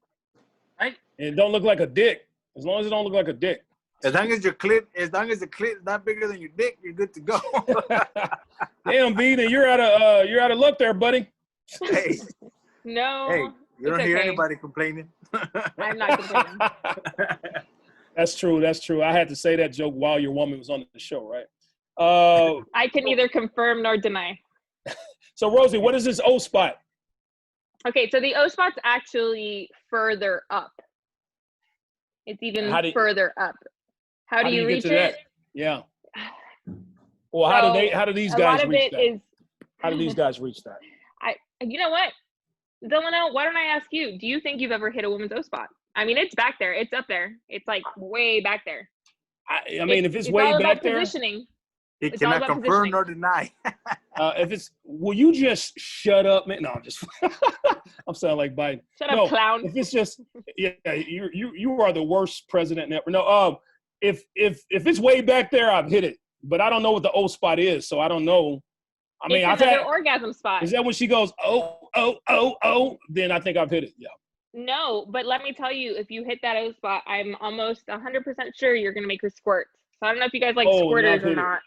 and it don't look like a dick. As long as it don't look like a dick. As long as the clit is not bigger than your dick, you're good to go. Damn, V, then you're out of luck there, buddy. Hey, No. hey, you don't hear okay. anybody complaining. I'm not complaining. That's true. I had to say that joke while your woman was on the show, right? I can neither confirm nor deny. So Rosie, what is this O spot? Okay, so the O spot's actually further up. It's even further up. How do you reach it? Yeah. Well, how do these guys reach that? How do these guys reach that? You know what? Delano, why don't I ask you? Do you think you've ever hit a woman's O spot? I mean, it's back there. It's up there. It's like way back there. I mean, if it's way all back about there, positioning. He cannot confirm nor deny. will you just shut up, man? No, I'm just, I'm sounding like Biden. Shut up, clown. If it's just, you are the worst president ever. No, if it's way back there, I've hit it, but I don't know what the O spot is, so I don't know. I mean, it's another orgasm spot. Is that when she goes, oh, then I think I've hit it, yeah. No, but let me tell you, if you hit that O spot, I'm almost 100% sure you're going to make her squirt. So I don't know if you guys like squirters or not.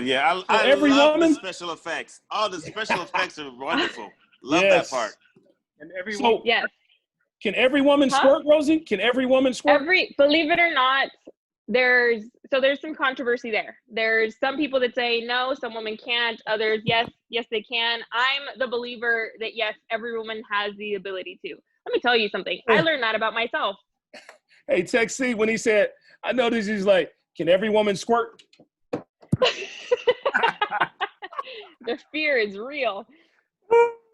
Yeah. I every love woman? the special effects. All the special effects are wonderful. Love that part. And every yes. Can every woman squirt, Rosie? Can every woman squirt? Believe it or not, there's some controversy there. There's some people that say no, some women can't. Others, yes, they can. I'm the believer that yes, every woman has the ability to. Let me tell you something. I learned that about myself. Hey, Tech C, when he said, I noticed he's like, can every woman squirt? The fear is real.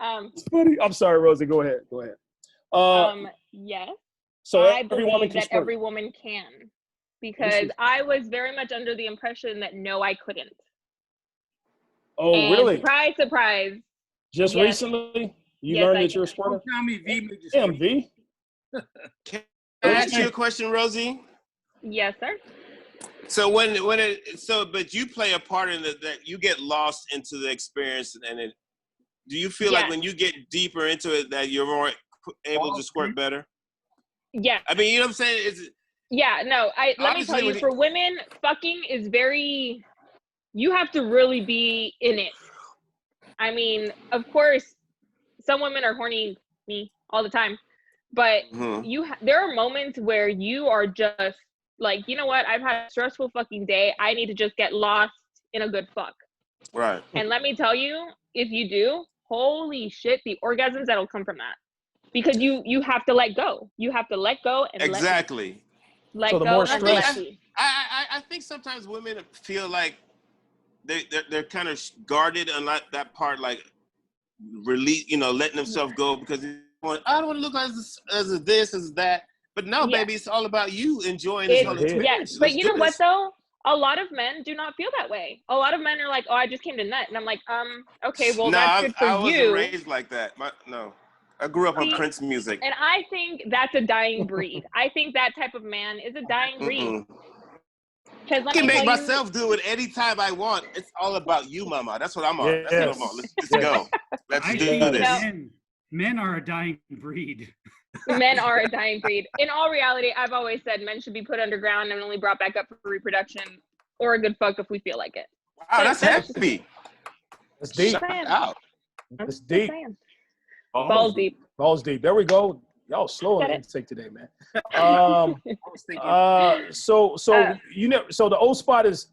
It's funny. I'm sorry, Rosie. Go ahead. Yes. So I every woman believe can that squirt. every woman can, because I was very much under the impression that no, I couldn't. Oh, and really? Surprise. Just recently, you learned that you're a squirter? Tell me, V. Damn, V. Can I ask you a question, Rosie? Yes, sir. So but you play a part in that you get lost into the experience, and do you feel like when you get deeper into it that you're more able to squirt better? Yeah. I mean, you know what I'm saying? Let me tell you, for women, fucking is very, you have to really be in it. I mean, of course, some women are horny me all the time, but there are moments where you are just like, you know what? I've had a stressful fucking day. I need to just get lost in a good fuck. Right. And let me tell you, if you do, holy shit, the orgasms that'll come from that. Because you have to let go. You have to let go and exactly. Let so the go more and stress. I think sometimes women feel like they're kind of guarded on that part, like release, letting themselves go because I don't want to look as this as that. But no, baby, it's all about you enjoying this whole experience. Yeah, but you know what though? A lot of men do not feel that way. A lot of men are like, "Oh, I just came to nut," and I'm like, okay, well, that's good for you. I wasn't raised like that. I grew up on Prince music. And I think that's a dying breed. I think that type of man is a dying breed. I can make myself do it anytime I want. It's all about you, mama. That's what I'm on. Yes. That's what I'm on. Let's go. Let's do this. Men are a dying breed. Men are a dying breed. In all reality, I've always said men should be put underground and only brought back up for reproduction or a good fuck if we feel like it. Wow, that's heavy. That's deep. Out. That's deep. Balls deep. Balls deep. There we go. Y'all slow on Got the it. intake today, man. I was thinking. So you know, so the O spot is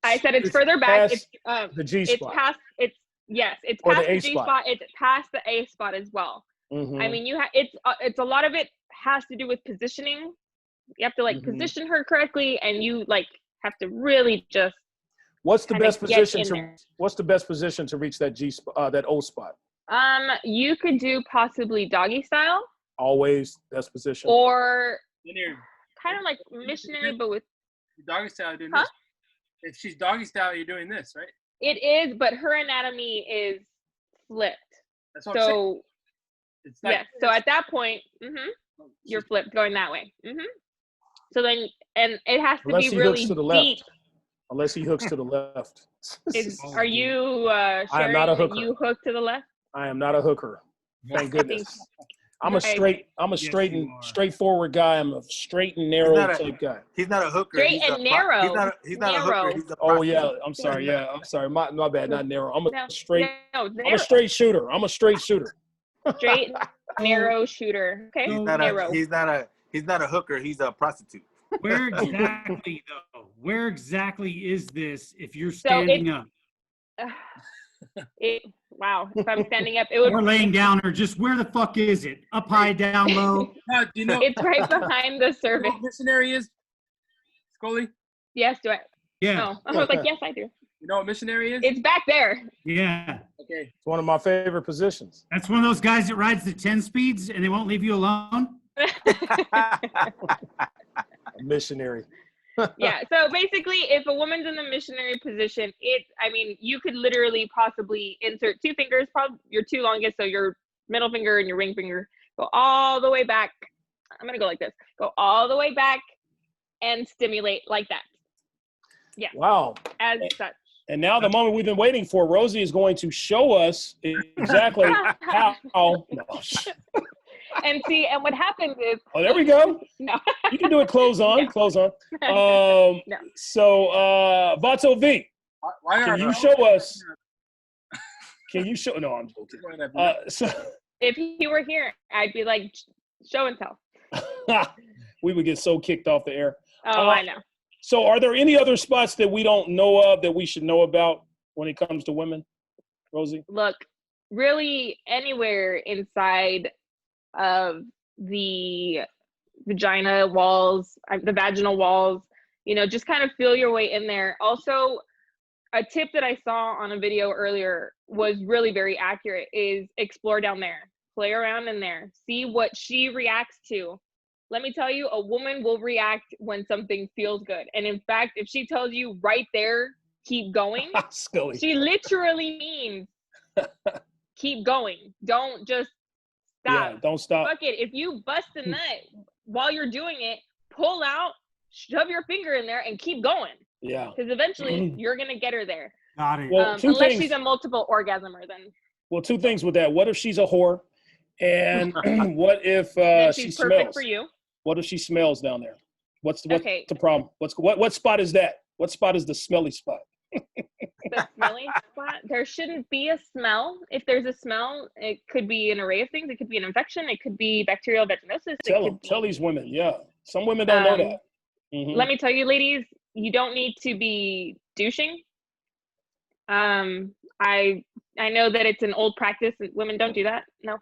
I said it's it's further back. past It's the G it's spot. past. It's yes. It's Or the past the A G spot. spot. It's past the A spot as well. Mhm. I mean, it's a lot of it has to do with positioning. You have to like Mhm. position her correctly, and you like have to really just. What's the kinda best get position in to there. What's the best position to reach that G spot, that O spot? You could do possibly doggy style Always best position. or Linear. kind of like missionary, but with Doggy style, you're doing Huh? this. If she's doggy style, you're doing this, right? it is, but her anatomy is flipped. That's what I'm saying. So It's like yes, so at that point, you're flipped going that way. So then, and it has to Unless be he really hooks to the deep. left. Unless he hooks to the left. Are you I am sharing not a that hooker. you hook to the left? I am not a hooker. Thank goodness. I'm a Okay. straight you and are. straightforward guy. I'm a straight and narrow not a- type guy. He's not a hooker. Straight he's and narrow. He's not a Narrow. hooker. He's a Oh prostitute. yeah, I'm sorry. Yeah, I'm sorry. My bad. Not narrow. I'm No, a straight. no, I'm a straight shooter. I'm a straight shooter. straight narrow shooter. Okay, He's narrow. He's not a hooker. He's a prostitute. Where exactly though? Where exactly is this if you're So standing up Wow, if I'm standing up, it would. or laying down or just where the fuck is it? Up high, down low? Now, do you know It's right behind the you know cervix. what missionary is? Scully? Yes, do I? Yeah, Oh, I was like, yes, I do. You know what missionary is? It's back there. yeah. Okay. It's one of my favorite positions. That's one of those guys that rides the 10 speeds and they won't leave you alone. A missionary. Yeah. So basically, if a woman's in the missionary position, I mean, you could literally possibly insert two fingers, probably your two longest, so your middle finger and your ring finger, go all the way back. I'm going to go like this. Go all the way back and stimulate like that. Yeah. Wow. As such. And now the moment we've been waiting for, Rosie is going to show us exactly how. No. And see, and what happens is. Oh, there we go. No. You can do it close on. Yeah. Close on. No. So, Vato V, Why can are you show us? Can you show? No, I'm joking. So If he were here, I'd be like, show and tell. we would get so kicked off the air. Oh, I know. So are there any other spots that we don't know of that we should know about when it comes to women, Rosie? Look, really anywhere inside of the vagina walls, the vaginal walls, just kind of feel your way in there. Also, a tip that I saw on a video earlier was really very accurate is explore down there, play around in there, see what she reacts to. Let me tell you, a woman will react when something feels good. And in fact, if she tells you right there, keep going, Scully. she literally means keep going. Don't just stop. Yeah, don't stop. Fuck it. If you bust a nut while you're doing it, pull out, shove your finger in there, and keep going. Yeah. Because eventually you're gonna get her there. Got it. Well, two unless things. she's a multiple orgasmer, then Well, two things with that. What if she's a whore? And what if then she she's perfect smells? for you. What if she smells down there? What's Okay. the problem? What spot is that? What spot is the smelly spot? The smelly spot. There shouldn't be a smell. If there's a smell, it could be an array of things. It could be an infection. It could be bacterial vaginosis. Tell these women. Yeah, some women don't know that. Mhm. Let me tell you, ladies, you don't need to be douching. I know that it's an old practice and women don't do that. No.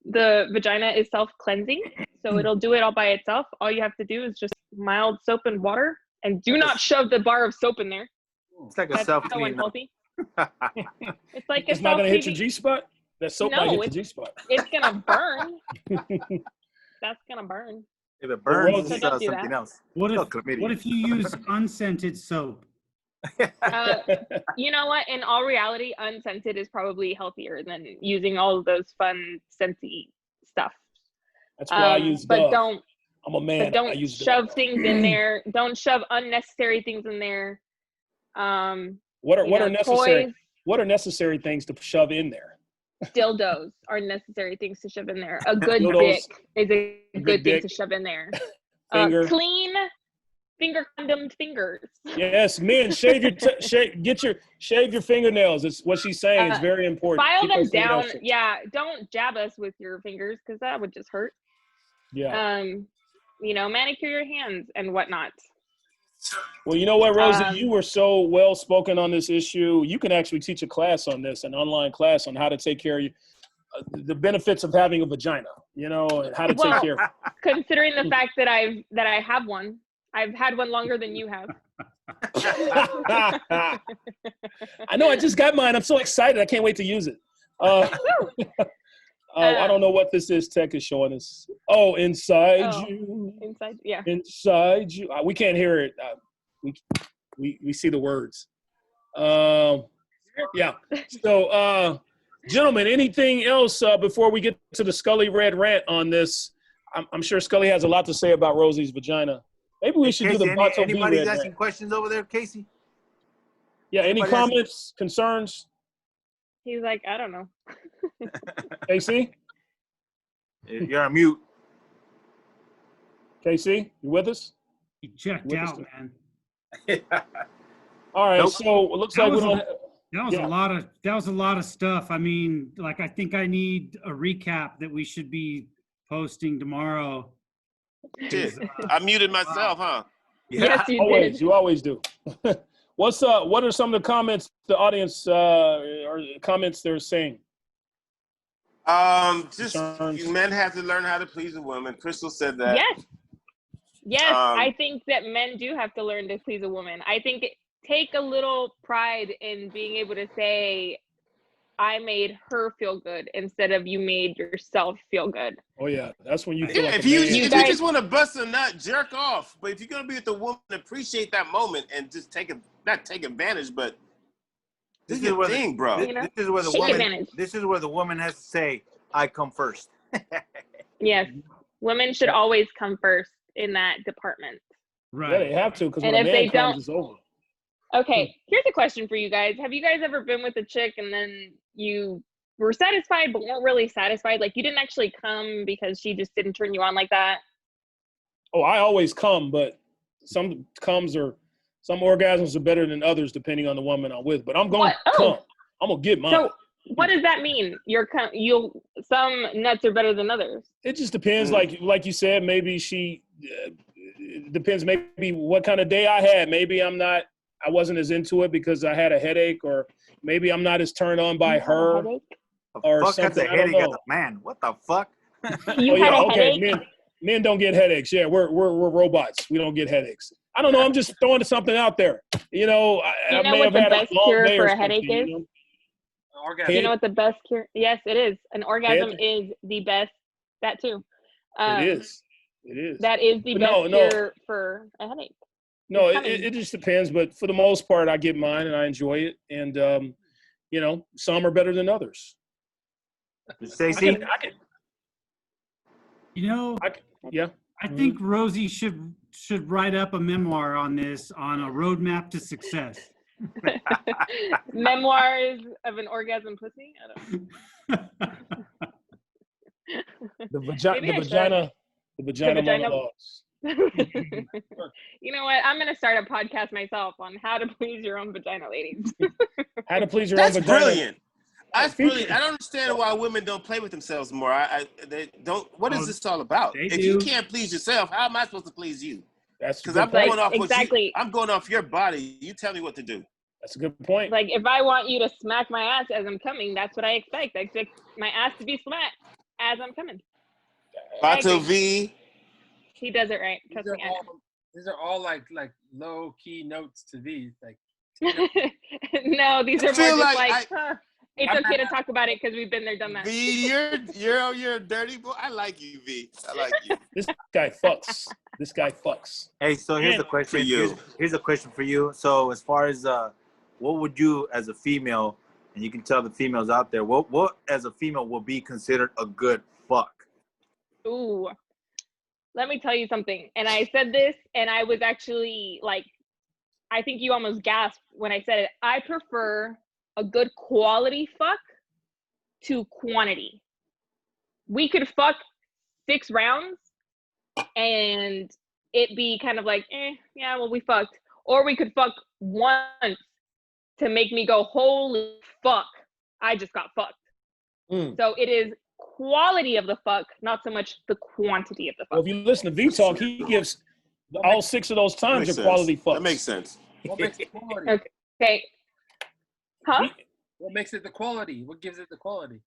The vagina is self-cleansing, so it'll do it all by itself. All you have to do is just mild soap and water, and do not shove the bar of soap in there. It's like a That's so self-clean. unhealthy. It's like It's a not gonna hit your self-cleaning. G spot. That soap No, might hit the it's- G spot. It's gonna burn. That's gonna burn. If it burns, So it's don't do something that. else. What No if chlamydia. what if you use unscented soap? You know what? In all reality, unscented is probably healthier than using all of those fun scenty stuff. That's why I use But Dove. I'm a man. But I don't use shove Dove. things in there. Don't shove unnecessary things in there. What are necessary? Toys, What are necessary things to shove in there? dildos are necessary things to shove in there. A good Dildos, dick is a good good thing dick. to shove in there. Finger. Clean finger condomed fingers. Yes, men, shave your fingernails. It's what she's saying. It's very important. File Keep them those fingernails down. short. Yeah, don't jab us with your fingers because that would just hurt. Yeah. Manicure your hands and whatnot. Well, you know what, Rosie, you were so well spoken on this issue. You can actually teach a class on this, an online class on how to take care of you, the benefits of having a vagina. And how to take care of it. Considering the fact that I have one, I've had one longer than you have. I know. I just got mine. I'm so excited. I can't wait to use it. I don't know what this is. Tech is showing us. Oh, inside you. Inside, yeah. Inside you. We can't hear it. We see the words. Yeah. So, gentlemen, anything else before we get to the Scully Red rant on this? I'm sure Scully has a lot to say about Rosie's vagina. Maybe we should do the Bato V Anybody's Red asking rant. questions over there, Casey? Yeah. Any comments, concerns? He's like, I don't know. Casey? You're on mute. Casey, you with us? He checked out, man. All right. Nope. So it looks like we don't. That was a lot of stuff. I mean, like, I think I need a recap that we should be posting tomorrow. Shit. I muted myself, huh? Yes, you did. You always do. What are some of the comments the audience or comments they're saying? Just you men have to learn how to please a woman. Crystal said that. Yes, I think that men do have to learn to please a woman. I think take a little pride in being able to say, I made her feel good instead of you made yourself feel good. Oh yeah, that's when you feel like if you just want to bust a nut, jerk off. But if you're gonna be with the woman, appreciate that moment and just not take advantage, but this is the thing, bro. This is where the woman has to say, "I come first." Yes, women should always come first in that department. Right. Yeah, they have to, because when if a man they comes, it's over. Okay, here's a question for you guys. Have you guys ever been with a chick and then you were satisfied but weren't really satisfied? Like, you didn't actually come because she just didn't turn you on like that? Oh, I always come, but some orgasms are better than others depending on the woman I'm with. But I'm going to come. I'm going to get mine. So what does that mean? Some nuts are better than others. It just depends. Like you said, maybe it depends maybe what kind of day I had. Maybe I wasn't as into it because I had a headache, or maybe I'm not as turned on by her or something. I don't know. Man, what the fuck? Men don't get headaches. Yeah, we're robots. We don't get headaches. I don't know. I'm just throwing something out there. I may have had a long day or something. You know what the best cure? Yes, it is. An orgasm is the best. That too. It is. That is the best cure for a headache. No, it just depends. But for the most part, I get mine and I enjoy it. And, some are better than others. Stacey? I think Rosie should write up a memoir on this, on a roadmap to success. Memoirs of an orgasm pussy? I don't know. The vagina monologues. You know what? I'm going to start a podcast myself on how to please your own vagina, ladies. How to please your own vagina. Brilliant. That's brilliant. I don't understand why women don't play with themselves more. They don't. What is this all about? If you can't please yourself, how am I supposed to please you? That's because I'm going off I'm going off your body. You tell me what to do. That's a good point. Like, if I want you to smack my ass as I'm coming, that's what I expect. I expect my ass to be smacked as I'm coming. Bato V. He does it right. Trust me. These are all like low key notes to V. Like, no, these are more just like it's okay to talk about it because we've been there, done that. V, you're a dirty boy. I like you, V. I like you. This guy fucks. Hey, so here's a question for you. Here's a question for you. So as far as what would you, as a female, and you can tell the females out there, what as a female will be considered a good fuck? Ooh, let me tell you something. And I said this, and I was actually like, I think you almost gasped when I said it. I prefer a good quality fuck to quantity. We could fuck 6 rounds, and it be kind of like, yeah, well, we fucked. Or we could fuck once to make me go, holy fuck, I just got fucked. So it is quality of the fuck, not so much the quantity of the fuck. Well, if you listen to V-Talk, he gives all 6 of those times are quality fucks. That makes sense. What makes it quality? Okay. Huh? What makes it the quality? What gives it the quality?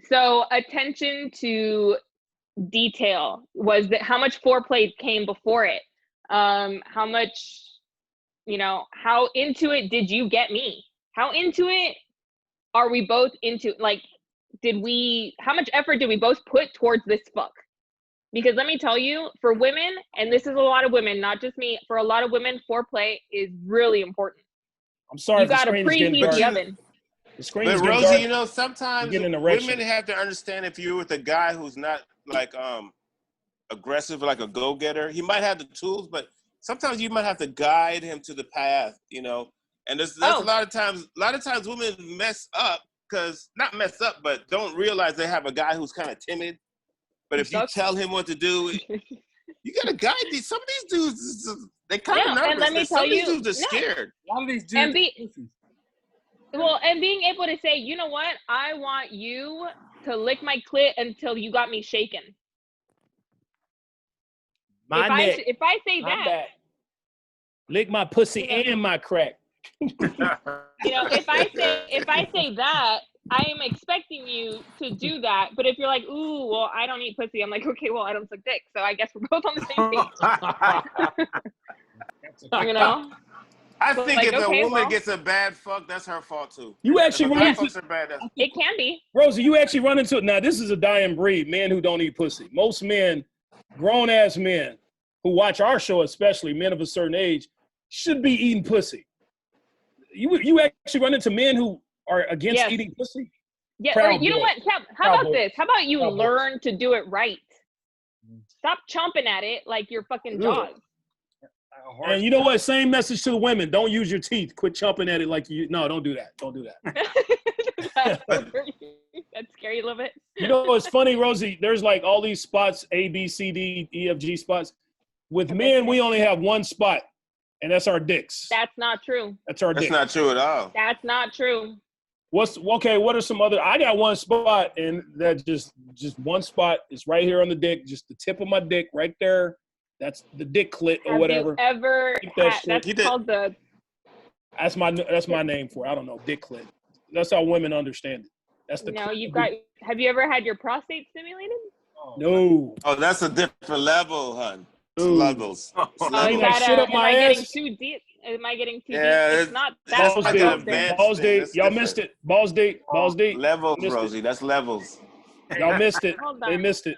So attention to detail was that how much foreplay came before it, how much, how into it did you get me, how into it are we both into, like, how much effort did we both put towards this fuck? Because let me tell you, for women, and this is a lot of women, not just me, for a lot of women, foreplay is really important. I'm sorry, you gotta preheat the oven. But Rosie, sometimes women have to understand if you're with a guy who's not like aggressive, like a go-getter. He might have the tools, but sometimes you might have to guide him to the path, And there's a lot of times women mess up not mess up, but don't realize they have a guy who's kind of timid. But if you tell him what to do, you gotta guide these. Some of these dudes, they kind of nervous. And let me some tell of these you, dudes are scared. A lot of these dudes. And being able to say, you know what, I want you to lick my clit until you got me shaken. If I say that, lick my pussy and my crack. If I say that, I am expecting you to do that. But if you're like, ooh, well, I don't eat pussy, I'm like, okay, well, I don't suck dick, so I guess we're both on the same page. I think if a woman gets a bad fuck, that's her fault too. You actually run into it can be. Rosie, you actually run into it. Now, this is a dying breed, men who don't eat pussy. Most men, grown ass men who watch our show, especially men of a certain age, should be eating pussy. You actually run into men who are against eating pussy? Yeah, or you know what? How about this? How about you learn to do it right? Stop chomping at it like you're fucking jaws. And you know what? Same message to the women. Don't use your teeth. Quit chomping at it like you. No, don't do that. Don't do that. That's scary a little bit. You know what's funny, Rosie? There's like all these spots, A, B, C, D, E, F, G spots. With men, we only have one spot, and that's our dicks. That's not true. That's our dicks. That's not true at all. That's not true. What are some other? I got one spot, and that just one spot is right here on the dick, just the tip of my dick right there. That's the dick clit or whatever. Have you ever that's called the... That's my name for it. I don't know, dick clit. That's how women understand it. That's the... No, have you ever had your prostate stimulated? No. Oh, that's a different level, hun. Levels. Am I getting too deep? It's not that. Balls deep. Y'all missed it. Balls deep. Levels, Rosie. That's levels. Y'all missed it. They missed it.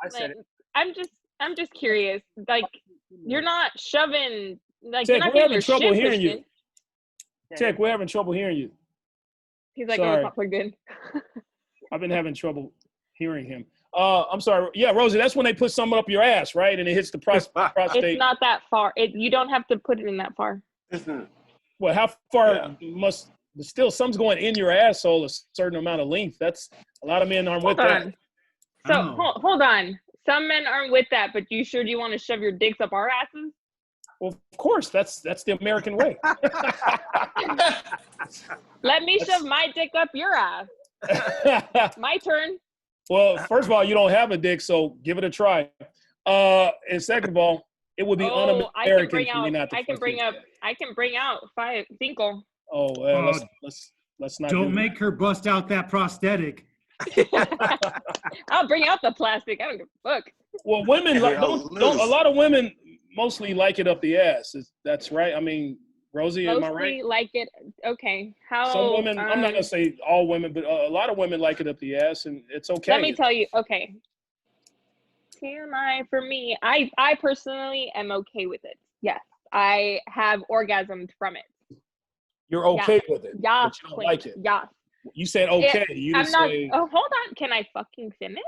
I said it. I'm just curious. Like, you're not shoving. Like, Tech, you're not we're getting having trouble hearing pushed you. Tech, we're having trouble hearing you. He's like, sorry. oh, not plugged in. I've been having trouble hearing him. I'm sorry. Yeah, Rosie, that's when they put something up your ass, right? And it hits the prostate. It's not that far. You don't have to put it in that far. Well, how far must... Still, some's going in your asshole a certain amount of length. That's... A lot of men aren't with that. So, hold on. Some men aren't with that, but you sure do you want to shove your dicks up our asses? Well, of course. That's the American way. Let me shove my dick up your ass. My turn. Well, first of all, you don't have a dick, so give it a try. And second of all, it would be un-American for me not to. I can bring out 5 Oh, well, let's not. Don't make her bust out that prosthetic. I'll bring out the plastic. I don't give a fuck. Well, women don't. A lot of women mostly like it up the ass. That's right. I mean, Rosie, am I right? Mostly like it. Okay. How? Some women. I'm not gonna say all women, but a lot of women like it up the ass, and it's okay. Let me tell you. Okay. TMI for me. I personally am okay with it. Yes, I have orgasmed from it. You're okay with it. Yeah. But you don't like it. Yeah. You said okay. You didn't say. Oh, hold on. Can I fucking finish?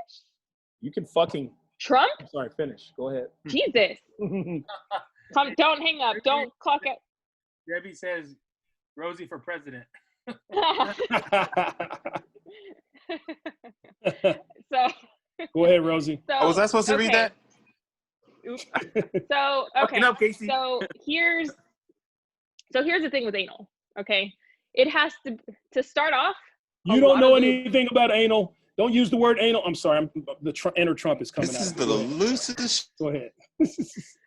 You can fucking. Trump? I'm sorry. Finish. Go ahead. Jesus. Don't hang up. Don't clock it. Debbie says, Rosie for president. So. Go ahead, Rosie. So, was I supposed to read that? Oops. So okay. Fucking up, Casey. So here's the thing with anal. Okay, it has to start off. You don't know anything about anal. Don't use the word anal. I'm sorry. The inner Trump is coming out. This is the loosest. Go ahead.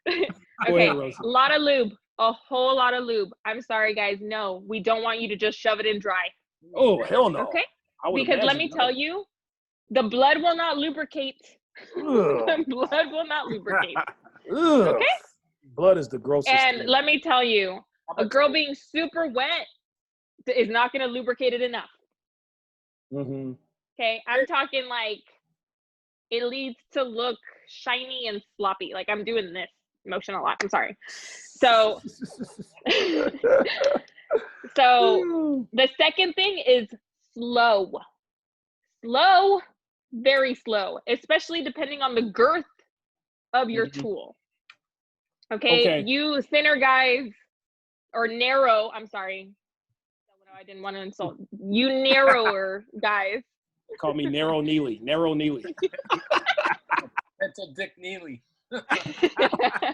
Okay, ahead, Rosie. a lot of lube, a whole lot of lube. I'm sorry, guys. No, we don't want you to just shove it in dry. Oh, hell no. Okay, I would because let imagine me not. tell you, the blood will not lubricate. Ugh. The blood will not lubricate. Ugh. Okay. Blood is the grossest And thing. let me tell you, a girl being super wet is not going to lubricate it enough. Mm-hmm. Okay, I'm talking like it needs to look shiny and sloppy. Like I'm doing this motion a lot. I'm sorry. So, so the second thing is slow, very slow, especially depending on the girth of your tool. Okay, you thinner guys or narrow. I'm sorry. I didn't want to insult you, narrower guys. Call me Narrow Neely. Narrow Neely. Pencil Dick Neely. Okay.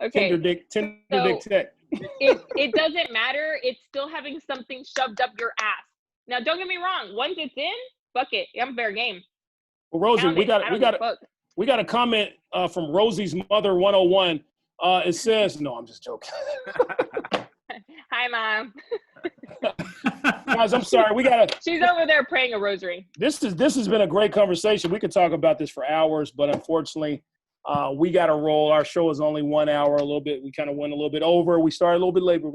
Tender dick tech. It doesn't matter. It's still having something shoved up your ass. Now, don't get me wrong. Once it's in, fuck it. I'm fair game. Well, Rosie, Count we it. got I don't give a fuck. we got a comment from Rosie's mother 101. It says, no, I'm just joking. Hi, Mom. Guys, I'm sorry. She's over there praying a rosary. This has been a great conversation. We could talk about this for hours, but unfortunately, we got to roll. Our show is only 1 hour, a little bit. We kind of went a little bit over. We started a little bit late, but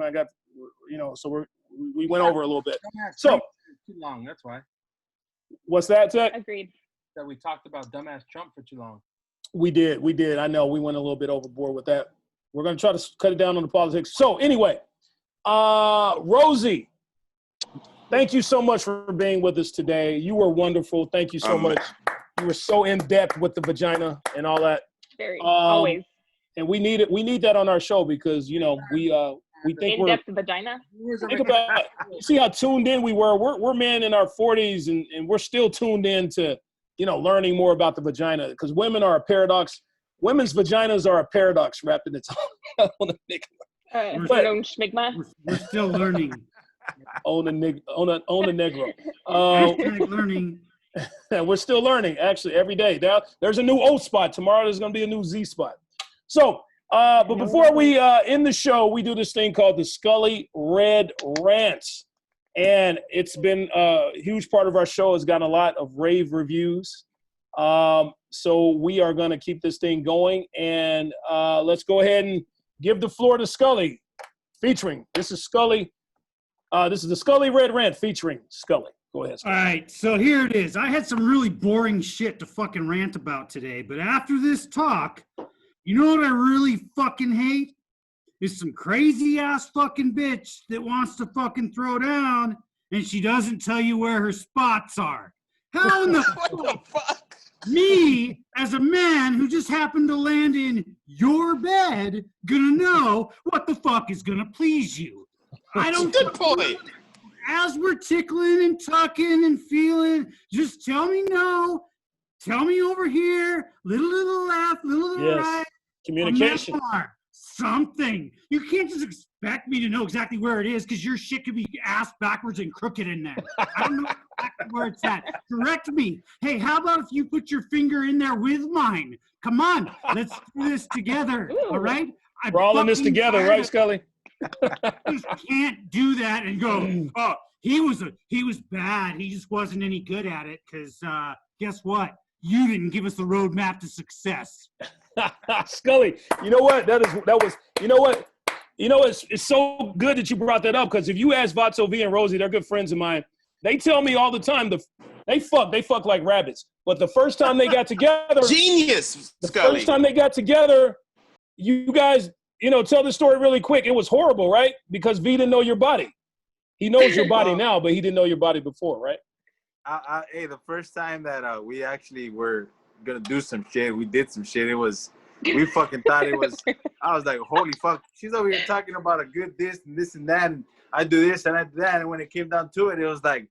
so we went over a little bit. So too long. That's why. What's that, Tech? Agreed. That we talked about dumbass Trump for too long. We did. I know we went a little bit overboard with that. We're going to try to cut it down on the politics. So anyway, Rosie, thank you so much for being with us today. You were wonderful. Thank you so much. You were so in depth with the vagina and all that. Very always. And we need it. We need that on our show because we think in depth vagina. Think about see how tuned in we were. We're men in our 40s and we're still tuned in to learning more about the vagina because women are a paradox. Women's vaginas are a paradox wrapped in its own schmigma. We're still learning. Own a negro. Learning. We're still learning, actually, every day. There's a new O spot. Tomorrow there's going to be a new Z spot. So, but before we end the show, we do this thing called the Scully Red Rants. And it's been a huge part of our show. Has gotten a lot of rave reviews. So we are going to keep this thing going. And let's go ahead and give the floor to Scully, featuring. This is Scully. This is the Scully Red Rant featuring Scully. Go ahead, Scully. All right, so here it is. I had some really boring shit to fucking rant about today, but after this talk, you know what I really fucking hate? Is some crazy ass fucking bitch that wants to fucking throw down and she doesn't tell you where her spots are. How in the fuck? Me, as a man who just happened to land in your bed, gonna know what the fuck is gonna please you. I don't. Good point. As we're tickling and tucking and feeling, just tell me no. Tell me over here. Little left, little right. Communication. A metaphor, something. You can't just expect me to know exactly where it is because your shit could be ass backwards and crooked in there. I don't know exactly where it's at. Correct me. Hey, how about if you put your finger in there with mine? Come on, let's do this together. All right? We're all in this together, right, Scully? You can't do that and go, oh, he was bad. He just wasn't any good at it because guess what? You didn't give us the roadmap to success. Scully, you know what? It's so good that you brought that up because if you ask Vatso V and Rosie, they're good friends of mine. They tell me all the time they fuck like rabbits. But the first time they got together, genius, the Scully. first time they got together, you guys, tell the story really quick. It was horrible, right? Because V didn't know your body. He knows your body now, but he didn't know your body before, right? Hey, the first time that we actually were gonna do some shit, we did some shit. We fucking thought it was. I was like, holy fuck, she's over here talking about a good this and that, and I do this and I do that, and when it came down to it, it was like,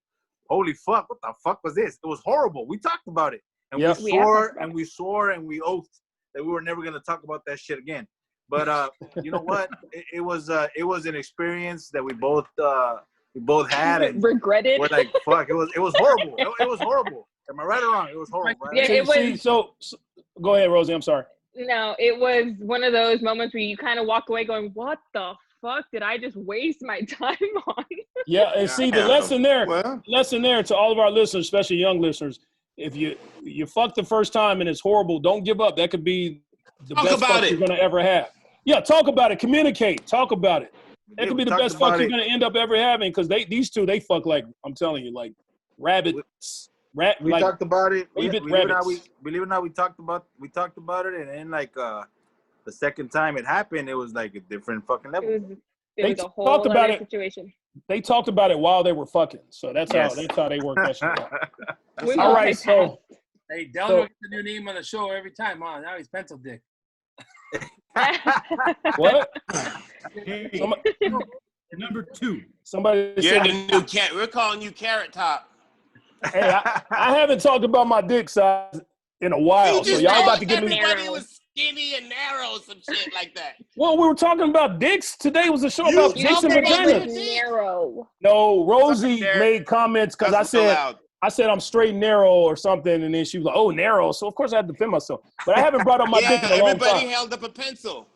holy fuck, what the fuck was this? It was horrible. We talked about it, and we swore and we oathed that we were never gonna talk about that shit again. But you know what? It was an experience that we both had, and regretted. we're like, fuck, it was horrible. It was horrible. Am I right or wrong? It was horrible. Right? Yeah, it was. So go ahead, Rosie. I'm sorry. No, it was one of those moments where you kind of walk away going, "What the fuck did I just waste my time on?" Yeah, and see the lesson there. Well, Lesson there to all of our listeners, especially young listeners. If you fuck the first time and it's horrible, don't give up. That could be the best fuck you're gonna ever have. Yeah, talk about it. Communicate. Talk about it. That could be the best fuck you're gonna end up ever having, because these two fuck like, I'm telling you, like rabbits. We talked about it. Believe it or not, we talked about it, and then like the second time it happened, it was like a different fucking level. It was a whole other situation. They talked about it while they were fucking, so that's how they work that shit out. All right, so hey, Delano gets a new name on the show every time. Huh? Now he's Pencil Dick. What? Hey, number 2. Somebody you're said, the new cat. We're calling you Carrot Top. hey, I haven't talked about my dick size in a while, so y'all about to give me. Everybody was skinny and narrow, some shit like that. Well, we were talking about dicks. Today was a show about dicks and vaginas. Narrow. No, Rosie made comments because I said I'm straight and narrow or something, and then she was like, "Oh, narrow." So of course I had to defend myself. But I haven't brought up my dick in a long time. Everybody held up a pencil.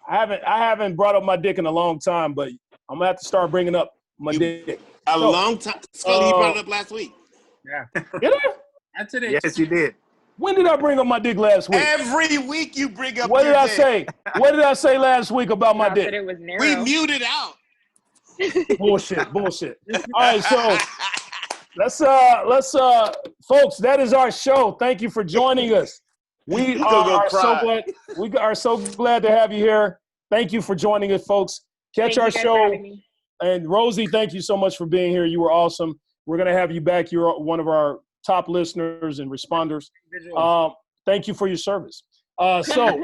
I haven't brought up my dick in a long time, but I'm gonna have to start bringing up my dick. Long time. Scully, you brought it up last week. Yeah. Did I? That's it. Yes, you did. When did I bring up my dick last week? Every week you bring up. What did I say? What did I say last week about my dick? It was narrow. We muted out. Bullshit. All right, so let's folks, that is our show. Thank you for joining us. We are so glad to have you here. Thank you for joining us, folks. Catch our show. And Rosie, thank you so much for being here. You were awesome. We're gonna have you back. You're one of our top listeners and responders. Thank you for your service. So,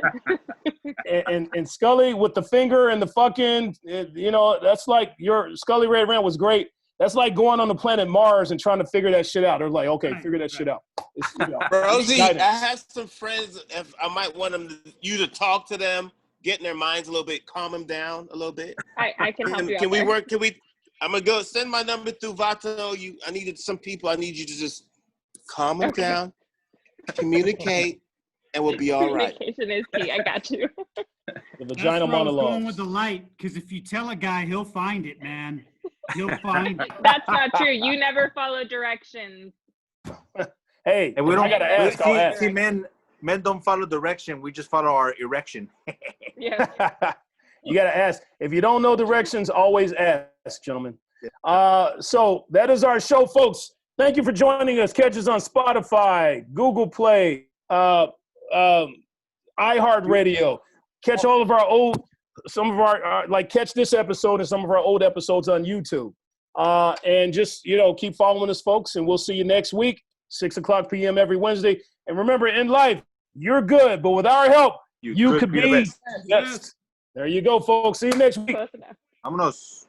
and Scully with the finger and the fucking, that's like your Scully Red Rant was great. That's like going on the planet Mars and trying to figure that shit out. They're like, okay, figure that shit out. Rosie, I have some friends. If I might want you to talk to them, get in their minds a little bit, calm them down a little bit. I can help you. Can we work? I'm gonna go send my number through Vato. I needed some people. I need you to just calm them down, communicate, and we'll be all right. Communication is key. I got you. The vagina monologue. Going with the light, because if you tell a guy, he'll find it, man. He'll find it. That's not true. You never follow directions. Hey, and we don't. I gotta ask. See, men don't follow direction. We just follow our erection. Yeah. You gotta ask. If you don't know directions, always ask, gentlemen. So that is our show, folks. Thank you for joining us. Catch us on Spotify, Google Play, iHeartRadio. Catch all of our catch this episode and some of our old episodes on YouTube. And just, keep following us, folks, and we'll see you next week, 6:00 p.m. every Wednesday. And remember, in life, you're good, but with our help, you could be the best. There you go, folks. See you next week. Close enough. Vámonos.